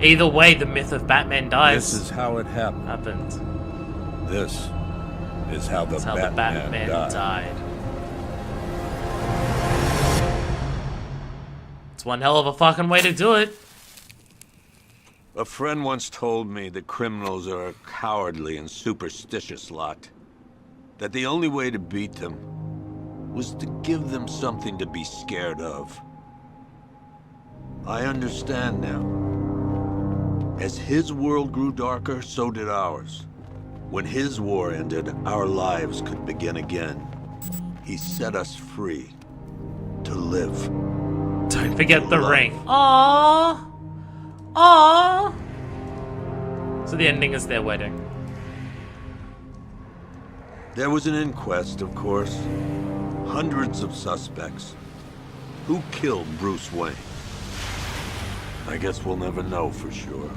Either way, the myth of Batman dies. This is how it happened. This is how the Batman died. It's one hell of a fucking way to do it. A friend once told me that criminals are a cowardly and superstitious lot. That the only way to beat them was to give them something to be scared of. I understand now. As his world grew darker, so did ours. When his war ended, our lives could begin again. He set us free to live. Don't forget the ring. Aww. Aww. So the ending is their wedding. There was an inquest, of course. Hundreds of suspects. Who killed Bruce Wayne? I guess we'll never know for sure.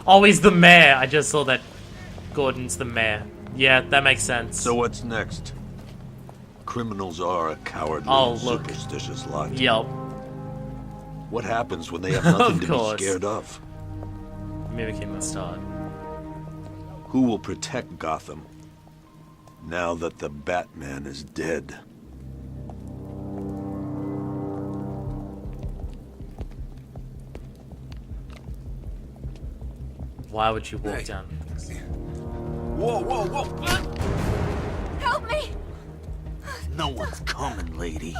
Oh, he's the mayor. I just saw that Gordon's the mayor. Yeah, that makes sense. So what's next? Criminals are a cowardly and superstitious lot. Yup. What happens when they have nothing Of to course. be scared of? Mimicking the start. Who will protect Gotham now that the Batman is dead? Why would you walk down? Whoa, whoa, whoa! Help me! No one's coming, lady.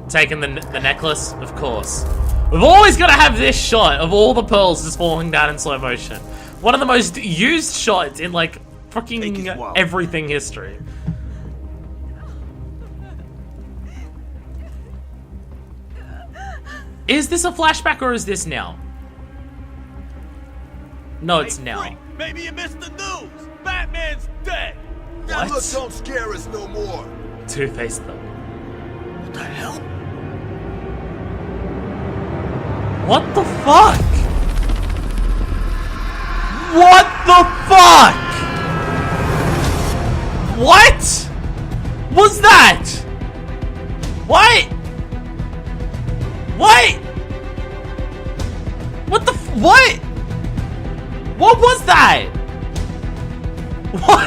Taking the necklace? Of course. We've always got to have this shot of all the pearls just falling down in slow motion. One of the most used shots in, like, fucking everything history. Is this a flashback or is this now? No, it's now. Maybe you missed the news. Batman's dead. What? Look don't scare us no more. Two-Face though. What the hell? What the fuck? What the fuck? What was that? What? What? What the what? What was that? What?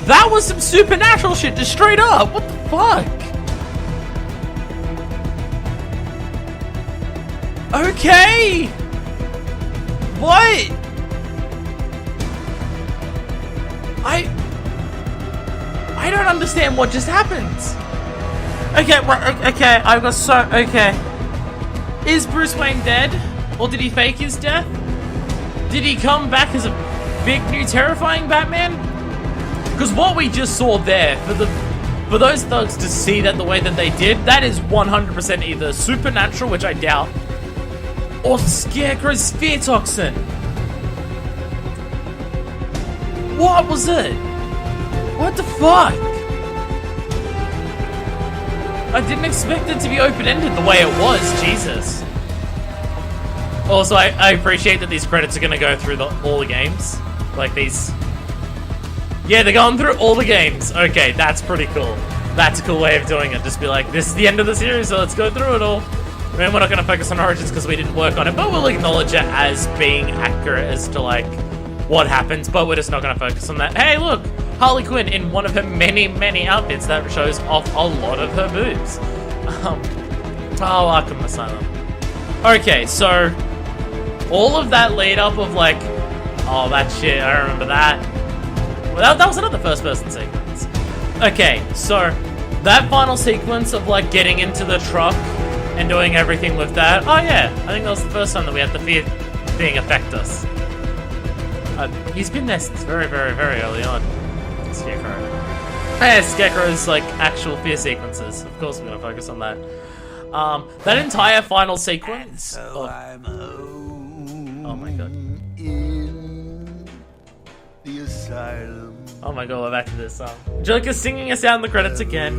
That was some supernatural shit, just straight up. What the fuck? Okay. What? I don't understand what just happened. Okay, okay, I've got so... Okay. Is Bruce Wayne dead? Or did he fake his death? Did he come back as a big, new, terrifying Batman? Because what we just saw there, for those thugs to see that the way that they did, that is 100% either supernatural, which I doubt, or Scarecrow's fear toxin. What was it? What the fuck? I didn't expect it to be open-ended the way it was, Jesus. Also, I appreciate that these credits are going to go through all the games. Like these... Yeah, they're going through all the games. Okay, that's pretty cool. That's a cool way of doing it. Just be like, this is the end of the series, so let's go through it all. I mean, we're not going to focus on Origins because we didn't work on it, but we'll acknowledge it as being accurate as to, like, what happens, but we're just not going to focus on that. Hey, look! Harley Quinn in one of her many, many outfits that shows off a lot of her boobs. Oh, Arkham Asylum. Okay, so all of that lead up of like, oh, that shit, I remember that. Well, that was another first-person sequence. Okay, so that final sequence of like getting into the truck and doing everything with that. Oh yeah, I think that was the first time that we had the fear thing affect us. He's been there since very, very, very early on. Scarecrow. Yeah, Scarecrow's like actual fear sequences. Of course, we're gonna focus on that. That entire final sequence. So oh my god. In the asylum. Oh my god, we're back to this song. Joker singing us out in the credits again.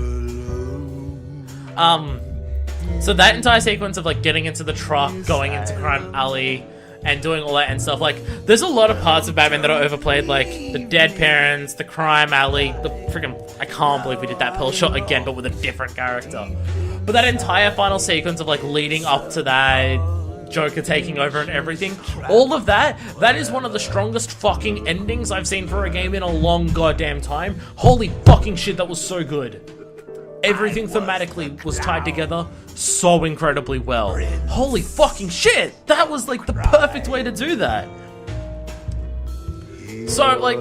So that entire sequence of like getting into the truck, going into Crime Alley, and doing all that and stuff, like, there's a lot of parts of Batman that are overplayed, like the dead parents, the Crime Alley, the freaking, I can't believe we did that Pearl shot again, but with a different character. But that entire final sequence of like leading up to that, Joker taking over and everything, all of that, that is one of the strongest fucking endings I've seen for a game in a long goddamn time. Holy fucking shit, that was so good. Everything thematically was tied together so incredibly well. Holy fucking shit! That was like the perfect way to do that. So like,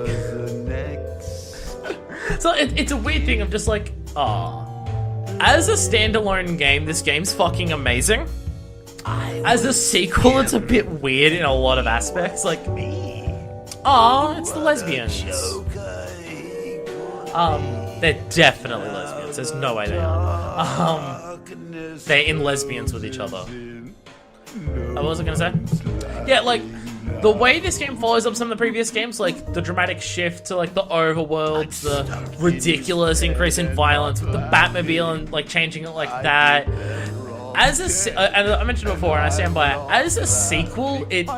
so it's a weird thing of just like, As a standalone game, this game's fucking amazing. As a sequel, it's a bit weird in a lot of aspects. Like, it's the lesbians. They're definitely lesbians. There's no way they are. They're in lesbians with each other. What was I gonna say? Yeah, like, the way this game follows up some of the previous games, like the dramatic shift to like the overworld, the ridiculous increase in violence with the Batmobile and like changing it like that. As and I mentioned before, and I stand by it, as a sequel, it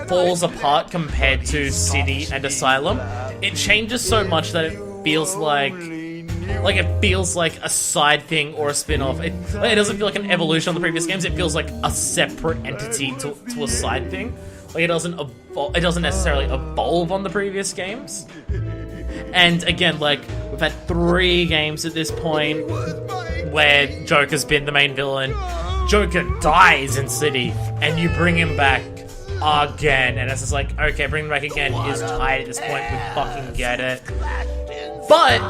falls apart compared to City and Asylum. It changes so much that it feels like it feels like a side thing or a spin-off. It doesn't feel like an evolution on the previous games. It feels like a separate entity to a side thing. Like it doesn't necessarily evolve on the previous games. And again, like, we've had 3 games at this point where Joker's been the main villain. Joker dies in City, and you bring him back again. And it's just like, okay, bringing him back again is tight at this point. We fucking get it. But,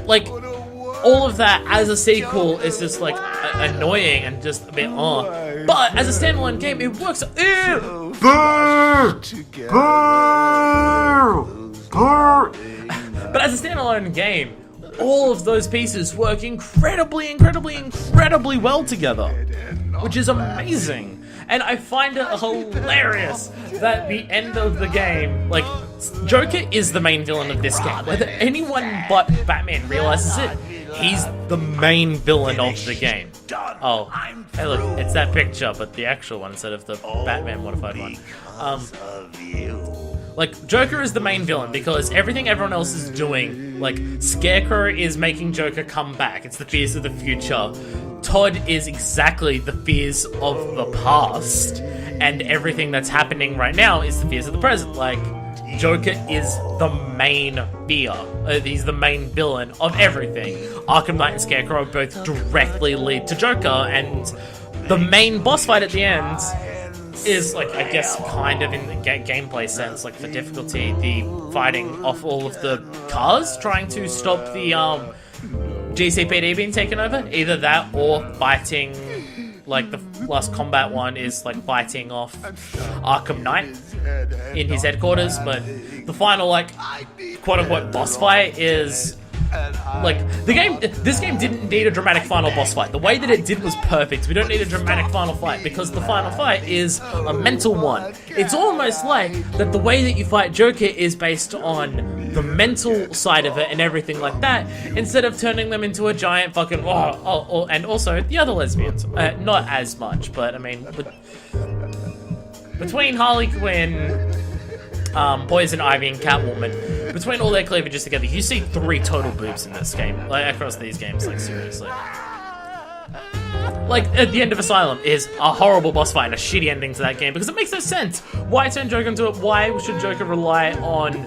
like, all of that as a sequel is just, like, annoying and just a bit But as a standalone game, it works. But as a standalone game, all of those pieces work incredibly well together, which is amazing. And I find it hilarious that the end of the game, like, Joker is the main villain of this game. Whether anyone but Batman realizes it, he's the main villain of the game. Oh, hey look, it's that picture, but the actual one instead of the Batman modified one. Like, Joker is the main villain because everything everyone else is doing, like, Scarecrow is making Joker come back. It's the fears of the future. Todd is exactly the fears of the past. And everything that's happening right now is the fears of the present. Like, Joker is the main fear. He's the main villain of everything. Arkham Knight and Scarecrow both directly lead to Joker, and the main boss fight at the end is, like, I guess kind of in the gameplay sense, like, for difficulty, the fighting off all of the cars, trying to stop the GCPD being taken over. Either that or fighting, like, the last combat one is, like, fighting off Arkham Knight in his headquarters, but the final, like, quote-unquote boss fight is, like, this game didn't need a dramatic final boss fight. The way that it did was perfect. We don't need a dramatic final fight because the final fight is a mental one. It's almost like that the way that you fight Joker is based on the mental side of it and everything like that, instead of turning them into a giant fucking and also the other lesbians. Not as much, but I mean, between Harley Quinn, Poison Ivy, and Catwoman, between all their cleavages together, you see 3 total boobs in this game, like, across these games, like, seriously. Like, at the end of Asylum is a horrible boss fight and a shitty ending to that game, because it makes no sense. Why turn Joker into it? Why should Joker rely on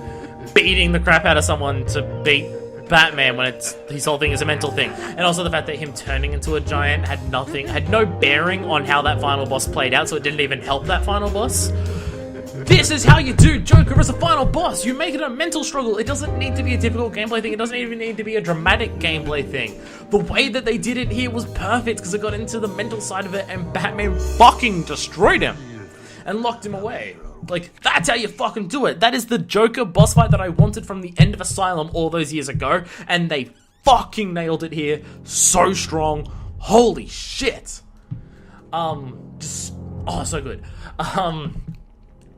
beating the crap out of someone to beat Batman when his whole thing is a mental thing? And also the fact that him turning into a giant had no bearing on how that final boss played out, so it didn't even help that final boss. This is how you do Joker as a final boss. You make it a mental struggle. It doesn't need to be a difficult gameplay thing. It doesn't even need to be a dramatic gameplay thing. The way that they did it here was perfect because it got into the mental side of it and Batman fucking destroyed him and locked him away. Like, that's how you fucking do it. That is the Joker boss fight that I wanted from the end of Asylum all those years ago, and they fucking nailed it here. So strong. Holy shit. So good.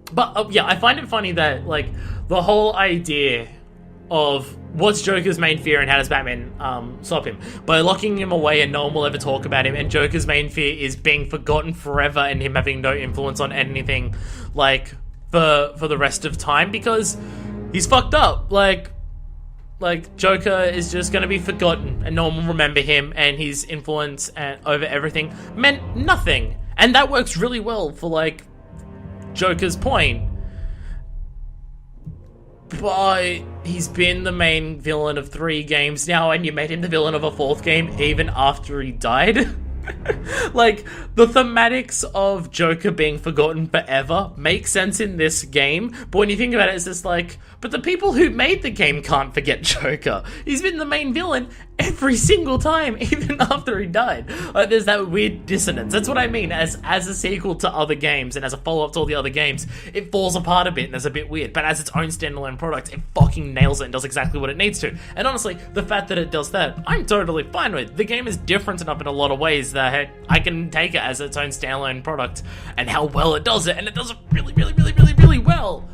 But, yeah, I find it funny that, like, the whole idea of what's Joker's main fear and how does Batman stop him? By locking him away and no one will ever talk about him, and Joker's main fear is being forgotten forever and him having no influence on anything, like, for the rest of time, because he's fucked up. Like, Joker is just gonna be forgotten and no one will remember him, and his influence over everything meant nothing. And that works really well for, like, Joker's point, but he's been the main villain of 3 games now, and you made him the villain of a 4th game even after he died. Like, the thematics of Joker being forgotten forever make sense in this game, but when you think about it, it's just like, But the people who made the game can't forget Joker. He's been the main villain every single time, even after he died. Like, there's that weird dissonance. That's what I mean. As a sequel to other games and as a follow-up to all the other games, it falls apart a bit and it's a bit weird. But as its own standalone product, it fucking nails it and does exactly what it needs to. And honestly, the fact that it does that, I'm totally fine with. The game is different enough in a lot of ways that I can take it as its own standalone product and how well it does it. And it does it really, really, really, really, really well.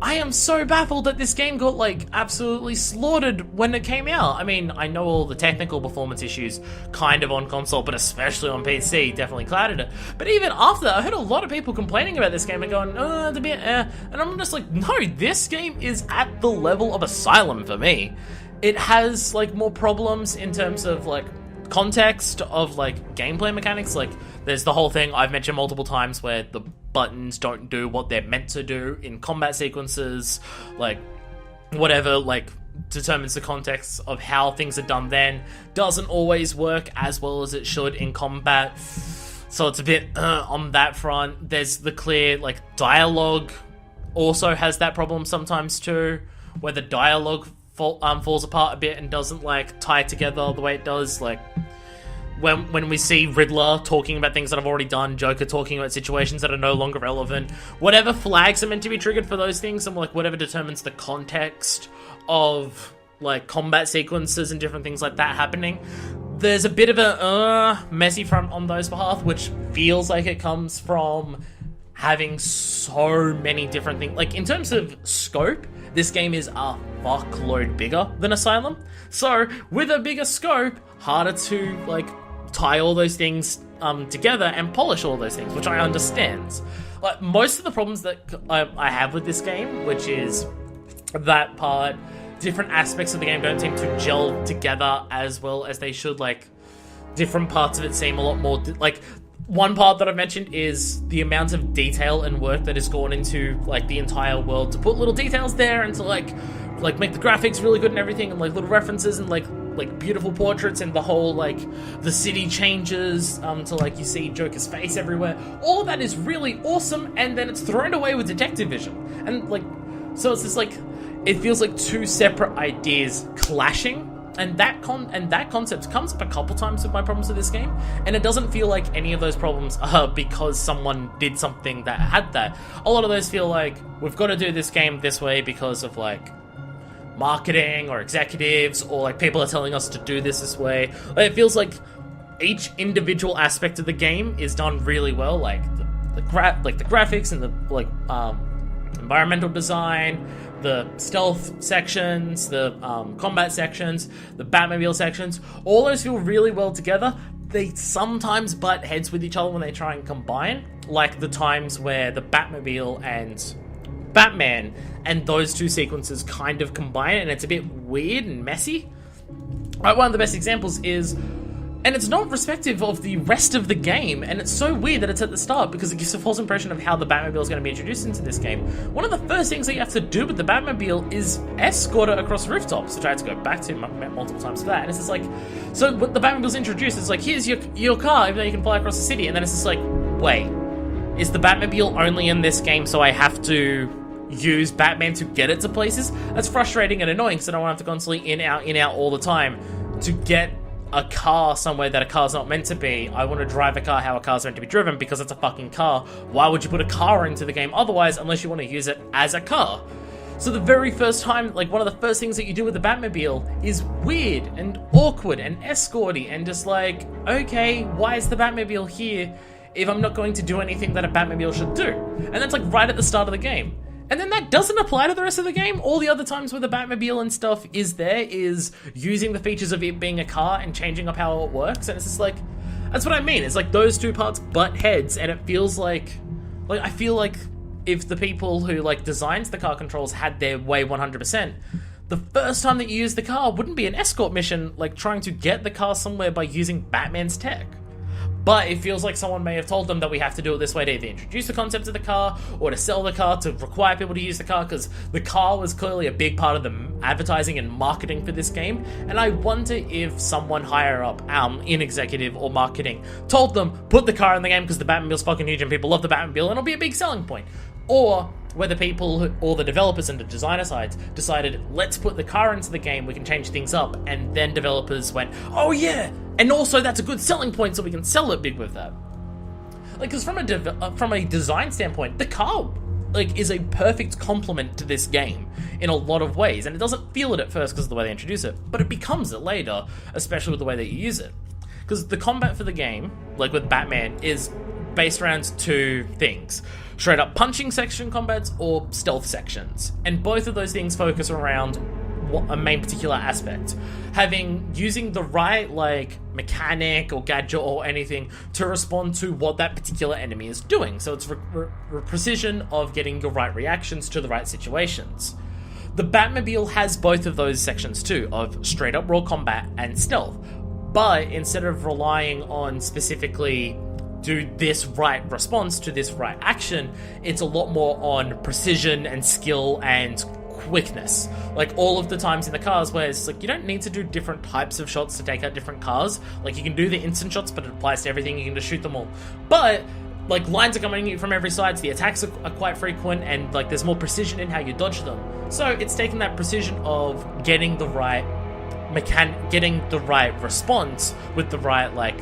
I am so baffled that this game got, like, absolutely slaughtered when it came out. I mean, I know all the technical performance issues kind of on console, but especially on PC, definitely clouded it. But even after that, I heard a lot of people complaining about this game and going, oh, it's a bit And I'm just like, no, this game is at the level of Asylum for me. It has, like, more problems in terms of, like, context of, like, gameplay mechanics. Like, there's the whole thing I've mentioned multiple times where the buttons don't do what they're meant to do in combat sequences, like, whatever, like, determines the context of how things are done then doesn't always work as well as it should in combat, so it's a bit on that front. There's the clear, like, dialogue also has that problem sometimes too, where the dialogue falls apart a bit and doesn't, like, tie together the way it does, like, when we see Riddler talking about things that I've already done, Joker talking about situations that are no longer relevant, whatever flags are meant to be triggered for those things, and, like, whatever determines the context of, like, combat sequences and different things like that happening, there's a bit of a messy front on those behalf, which feels like it comes from having so many different things. Like, in terms of scope, this game is a fuckload bigger than Asylum. So, with a bigger scope, harder to, like, tie all those things together and polish all those things, which I understand. Like, most of the problems that I have with this game, which is that part, different aspects of the game don't seem to gel together as well as they should. Like, different parts of it seem a lot more... like, one part that I've mentioned is the amount of detail and work that has gone into, like, the entire world to put little details there and to, like make the graphics really good and everything, and, like, little references and, like beautiful portraits, and the whole, like, the city changes to, like, you see Joker's face everywhere. All of that is really awesome, and then it's thrown away with detective vision. And, like, so it's just, like, it feels like two separate ideas clashing. And that concept comes up a couple times with my problems with this game, and it doesn't feel like any of those problems are because someone did something that had that. A lot of those feel like, we've got to do this game this way because of, like, marketing or executives, or, like, people are telling us to do this way. It feels like each individual aspect of the game is done really well, like the graphics and the, like, environmental design, the stealth sections, the combat sections, the Batmobile sections. All those feel really well together. They sometimes butt heads with each other when they try and combine, like the times where the Batmobile and Batman and those two sequences kind of combine, and it's a bit weird and messy. One of the best examples is, and it's not respective of the rest of the game, and it's so weird that it's at the start because it gives a false impression of how the Batmobile is going to be introduced into this game. One of the first things that you have to do with the Batmobile is escort it across rooftops, which I had to go back to multiple times for that. And it's just like, so when the Batmobile's introduced, it's like, here's your car, even though you can fly across the city, and then it's just like, wait, is the Batmobile only in this game so I have to use Batman to get it to places? That's frustrating and annoying, so I don't want to have to constantly in out all the time to get a car somewhere that a car's not meant to be. I want to drive a car how a car's meant to be driven because it's a fucking car. Why would you put a car into the game otherwise, unless you want to use it as a car? So the very first time, like, one of the first things that you do with the Batmobile is weird and awkward and escorty and just like, okay, why is the Batmobile here if I'm not going to do anything that a Batmobile should do? And that's, like, right at the start of the game. And then that doesn't apply to the rest of the game. All the other times where the Batmobile and stuff is there is using the features of it being a car and changing up how it works. And it's just like, that's what I mean. It's like those two parts butt heads, and it feels like I feel like if the people who, like, designs the car controls had their way 100%, the first time that you use the car wouldn't be an escort mission, like trying to get the car somewhere by using Batman's tech. But it feels like someone may have told them that we have to do it this way to either introduce the concept of the car or to sell the car, to require people to use the car, because the car was clearly a big part of the advertising and marketing for this game. And I wonder if someone higher up, in executive or marketing, told them, put the car in the game because the Batmobile's fucking huge and people love the Batmobile and it'll be a big selling point. Or where the people or the developers and the designer sides decided, let's put the car into the game, we can change things up, and then developers went, oh yeah, and also that's a good selling point, so we can sell it big with that. Like, because from a design standpoint, the car like is a perfect complement to this game in a lot of ways, and it doesn't feel it at first because of the way they introduce it, but it becomes it later, especially with the way that you use it. Because the combat for the game, like with Batman, is based around two things: straight up punching section combats or stealth sections, and both of those things focus around a main particular aspect. Using the right like mechanic or gadget or anything to respond to what that particular enemy is doing. So it's precision of getting your right reactions to the right situations. The Batmobile has both of those sections too, of straight up raw combat and stealth. But instead of relying on specifically do this right response to this right action, it's a lot more on precision and skill and quickness. Like all of the times in the cars where it's like you don't need to do different types of shots to take out different cars. Like you can do the instant shots, but it applies to everything, you can just shoot them all. But like lines are coming at you from every side, so the attacks are quite frequent, and like there's more precision in how you dodge them. So it's taking that precision of getting the right getting the right response with the right like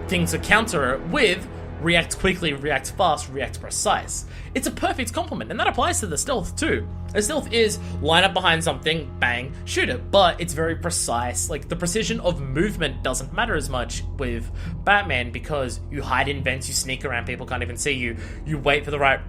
things to counter it with, react quickly, react fast, react precise. It's a perfect complement, and that applies to the stealth too. The stealth is line up behind something, bang, shoot it, but it's very precise. Like the precision of movement doesn't matter as much with Batman because you hide in vents, you sneak around, people can't even see you. You wait for the right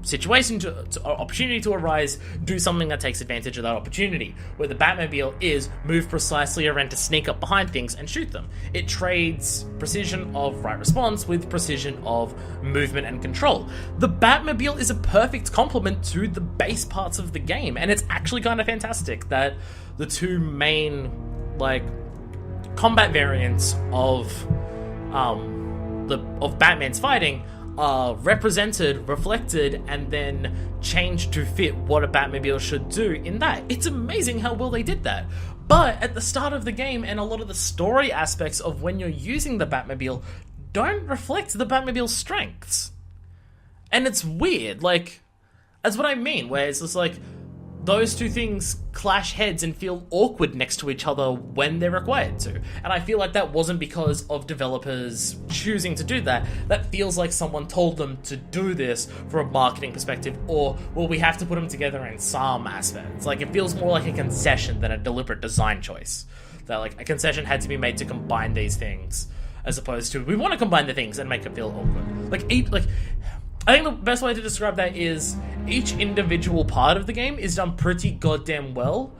situation opportunity to arise, do something that takes advantage of that opportunity. Where the Batmobile is move precisely around to sneak up behind things and shoot them. It trades precision of right response with precision of movement and control. The Batmobile is a perfect complement to the base parts of the game, and it's actually kind of fantastic that the two main like combat variants of Batman's fighting are represented, reflected, and then changed to fit what a Batmobile should do in that. It's amazing how well they did that. But at the start of the game, and a lot of the story aspects of when you're using the Batmobile don't reflect the Batmobile's strengths. And it's weird, like, that's what I mean, where it's just like, those two things clash heads and feel awkward next to each other when they're required to. And I feel like that wasn't because of developers choosing to do that. That feels like someone told them to do this for a marketing perspective, or, well, we have to put them together in some aspects. Like, it feels more like a concession than a deliberate design choice. That, like, a concession had to be made to combine these things, as opposed to, we want to combine the things and make it feel awkward. I think the best way to describe that is each individual part of the game is done pretty goddamn well,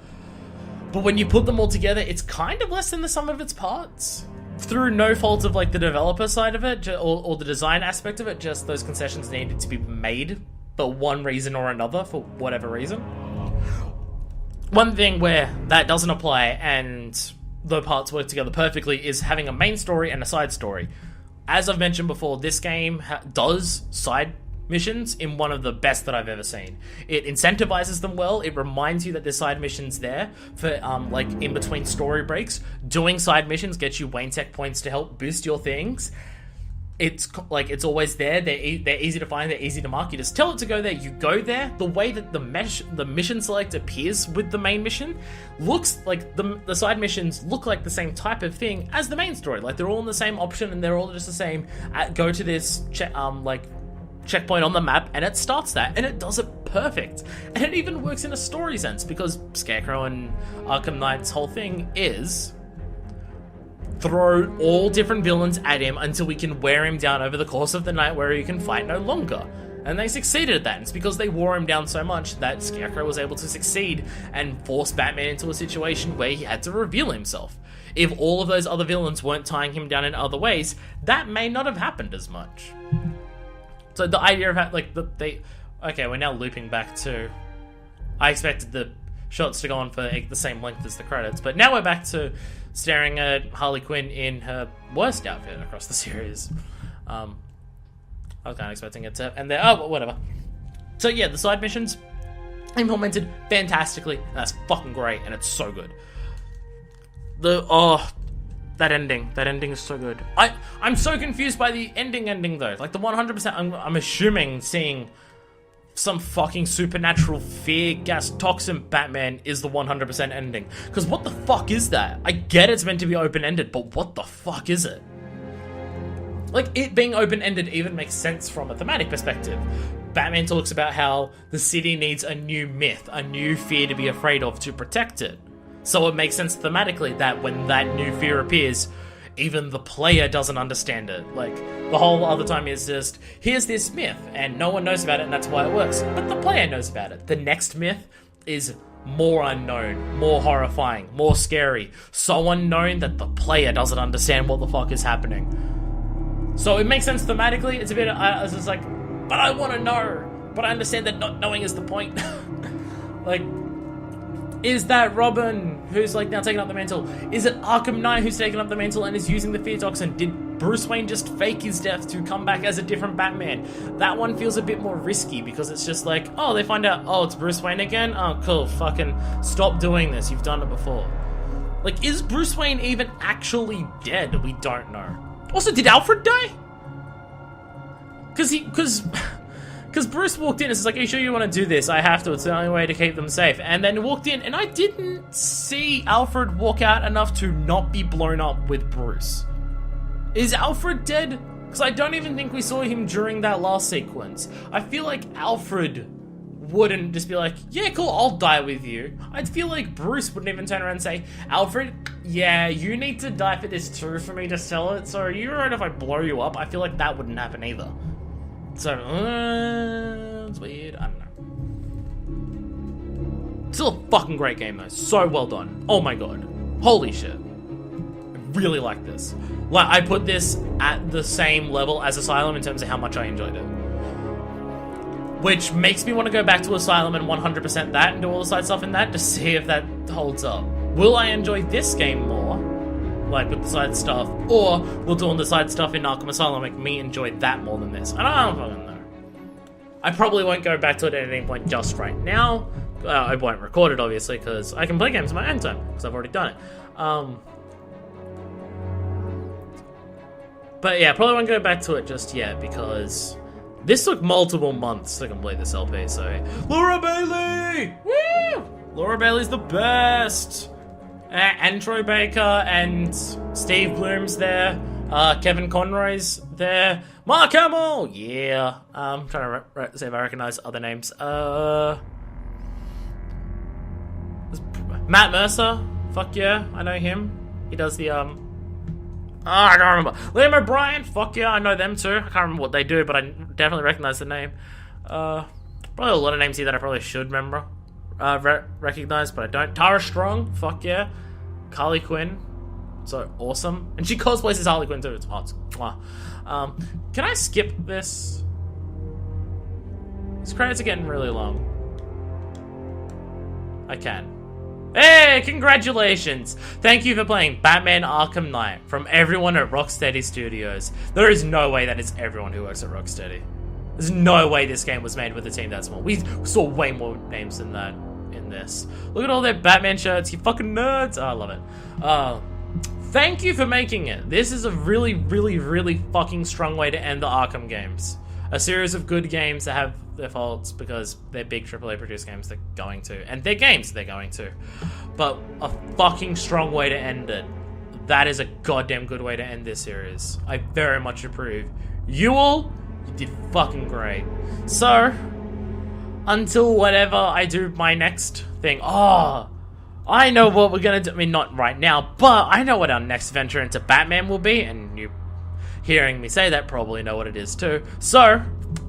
but when you put them all together, it's kind of less than the sum of its parts. Through no fault of like the developer side of it or the design aspect of it, just those concessions needed to be made for one reason or another, for whatever reason. One thing where that doesn't apply and the parts work together perfectly is having a main story and a side story. As I've mentioned before, this game does side missions in one of the best that I've ever seen. It incentivizes them well. It reminds you that there's side missions there for like in between story breaks. Doing side missions gets you Wayne Tech points to help boost your things. It's like it's always there. They're easy to find. They're easy to mark. You just tell it to go there. You go there. The way that the mission select appears with the main mission looks like the side missions look like the same type of thing as the main story. Like they're all in the same option and they're all just the same. Go to this checkpoint on the map, and it starts that, and it does it perfect. And it even works in a story sense because Scarecrow and Arkham Knight's whole thing is throw all different villains at him until we can wear him down over the course of the night where he can fight no longer. And they succeeded at that. And it's because they wore him down so much that Scarecrow was able to succeed and force Batman into a situation where he had to reveal himself. If all of those other villains weren't tying him down in other ways, that may not have happened as much. So the idea of okay, we're now looping back to, I expected the shots to go on for the same length as the credits, but now we're back to staring at Harley Quinn in her worst outfit across the series. I was kind of expecting it to end there. Oh, whatever. So yeah, the side missions implemented fantastically, and that's fucking great, and it's so good. That ending is so good. I'm so confused by the ending though. Like the 100%, I'm assuming seeing some fucking supernatural fear gas toxin Batman is the 100% ending. Because what the fuck is that? I get it's meant to be open-ended, but what the fuck is it? Like, it being open-ended even makes sense from a thematic perspective. Batman talks about how the city needs a new myth, a new fear to be afraid of to protect it. So it makes sense thematically that when that new fear appears, even the player doesn't understand it. Like, the whole other time is just, here's this myth, and no one knows about it, and that's why it works. But the player knows about it. The next myth is more unknown, more horrifying, more scary. So unknown that the player doesn't understand what the fuck is happening. So it makes sense thematically. It's a bit, it's just like, but I want to know. But I understand that not knowing is the point. Like, is that Robin who's like now taking up the mantle? Is it Arkham Knight who's taking up the mantle and is using the fear toxin? Did Bruce Wayne just fake his death to come back as a different Batman? That one feels a bit more risky because it's just like, oh, they find out, oh, it's Bruce Wayne again? Oh, cool, fucking stop doing this. You've done it before. Like, is Bruce Wayne even actually dead? We don't know. Also, did Alfred die? Because Bruce walked in and was like, are you sure you want to do this? I have to, it's the only way to keep them safe. And then walked in, and I didn't see Alfred walk out enough to not be blown up with Bruce. Is Alfred dead? Because I don't even think we saw him during that last sequence. I feel like Alfred wouldn't just be like, yeah, cool, I'll die with you. I'd feel like Bruce wouldn't even turn around and say, Alfred, yeah, you need to die for this too for me to sell it, so are you alright if I blow you up? I feel like that wouldn't happen either. So, it's weird, I don't know. Still a fucking great game though, so well done. Oh my god. Holy shit. I really like this. Like, I put this at the same level as Asylum in terms of how much I enjoyed it. Which makes me want to go back to Asylum and 100% that and do all the side stuff in that to see if that holds up. Will I enjoy this game more, like with the side stuff, or will doing the side stuff in Arkham Asylum make me enjoy that more than this? I don't fucking know. I probably won't go back to it at any point just right now. I won't record it, obviously, because I can play games in my own time, because I've already done it. But yeah, probably won't go back to it just yet, because this took multiple months to complete this LP, so... Laura Bailey! Woo! Laura Bailey's the best! And Troy Baker, and Steve Bloom's there. Kevin Conroy's there. Mark Hamill! Yeah. I'm trying to see if I recognize other names. Matt Mercer. Fuck yeah, I know him. He does the, I can't remember. Liam O'Brien, fuck yeah, I know them too. I can't remember what they do, but I definitely recognize the name. Probably a lot of names here that I probably should remember, recognize, but I don't. Tara Strong, fuck yeah. Harley Quinn, so awesome. And she cosplays as Harley Quinn too, it's hot. Can I skip this? These credits are getting really long. I can. Hey, congratulations! Thank you for playing Batman Arkham Knight from everyone at Rocksteady Studios. There is no way that is everyone who works at Rocksteady. There's no way this game was made with a team that small. We saw way more names than that in this. Look at all their Batman shirts, you fucking nerds! Oh, I love it. Thank you for making it. This is a really, really, really fucking strong way to end the Arkham games. A series of good games that have their faults because they're big AAA produced games they're going to. And they're games they're going to. But a fucking strong way to end it. That is a goddamn good way to end this series. I very much approve. You all, you did fucking great. So, until whatever I do my next thing. Oh, I know what we're gonna do. I mean, not right now, but I know what our next venture into Batman will be. And you hearing me say that probably know what it is too. So,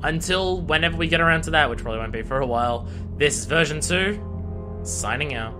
until whenever we get around to that, which probably won't be for a while, this is version 2, signing out.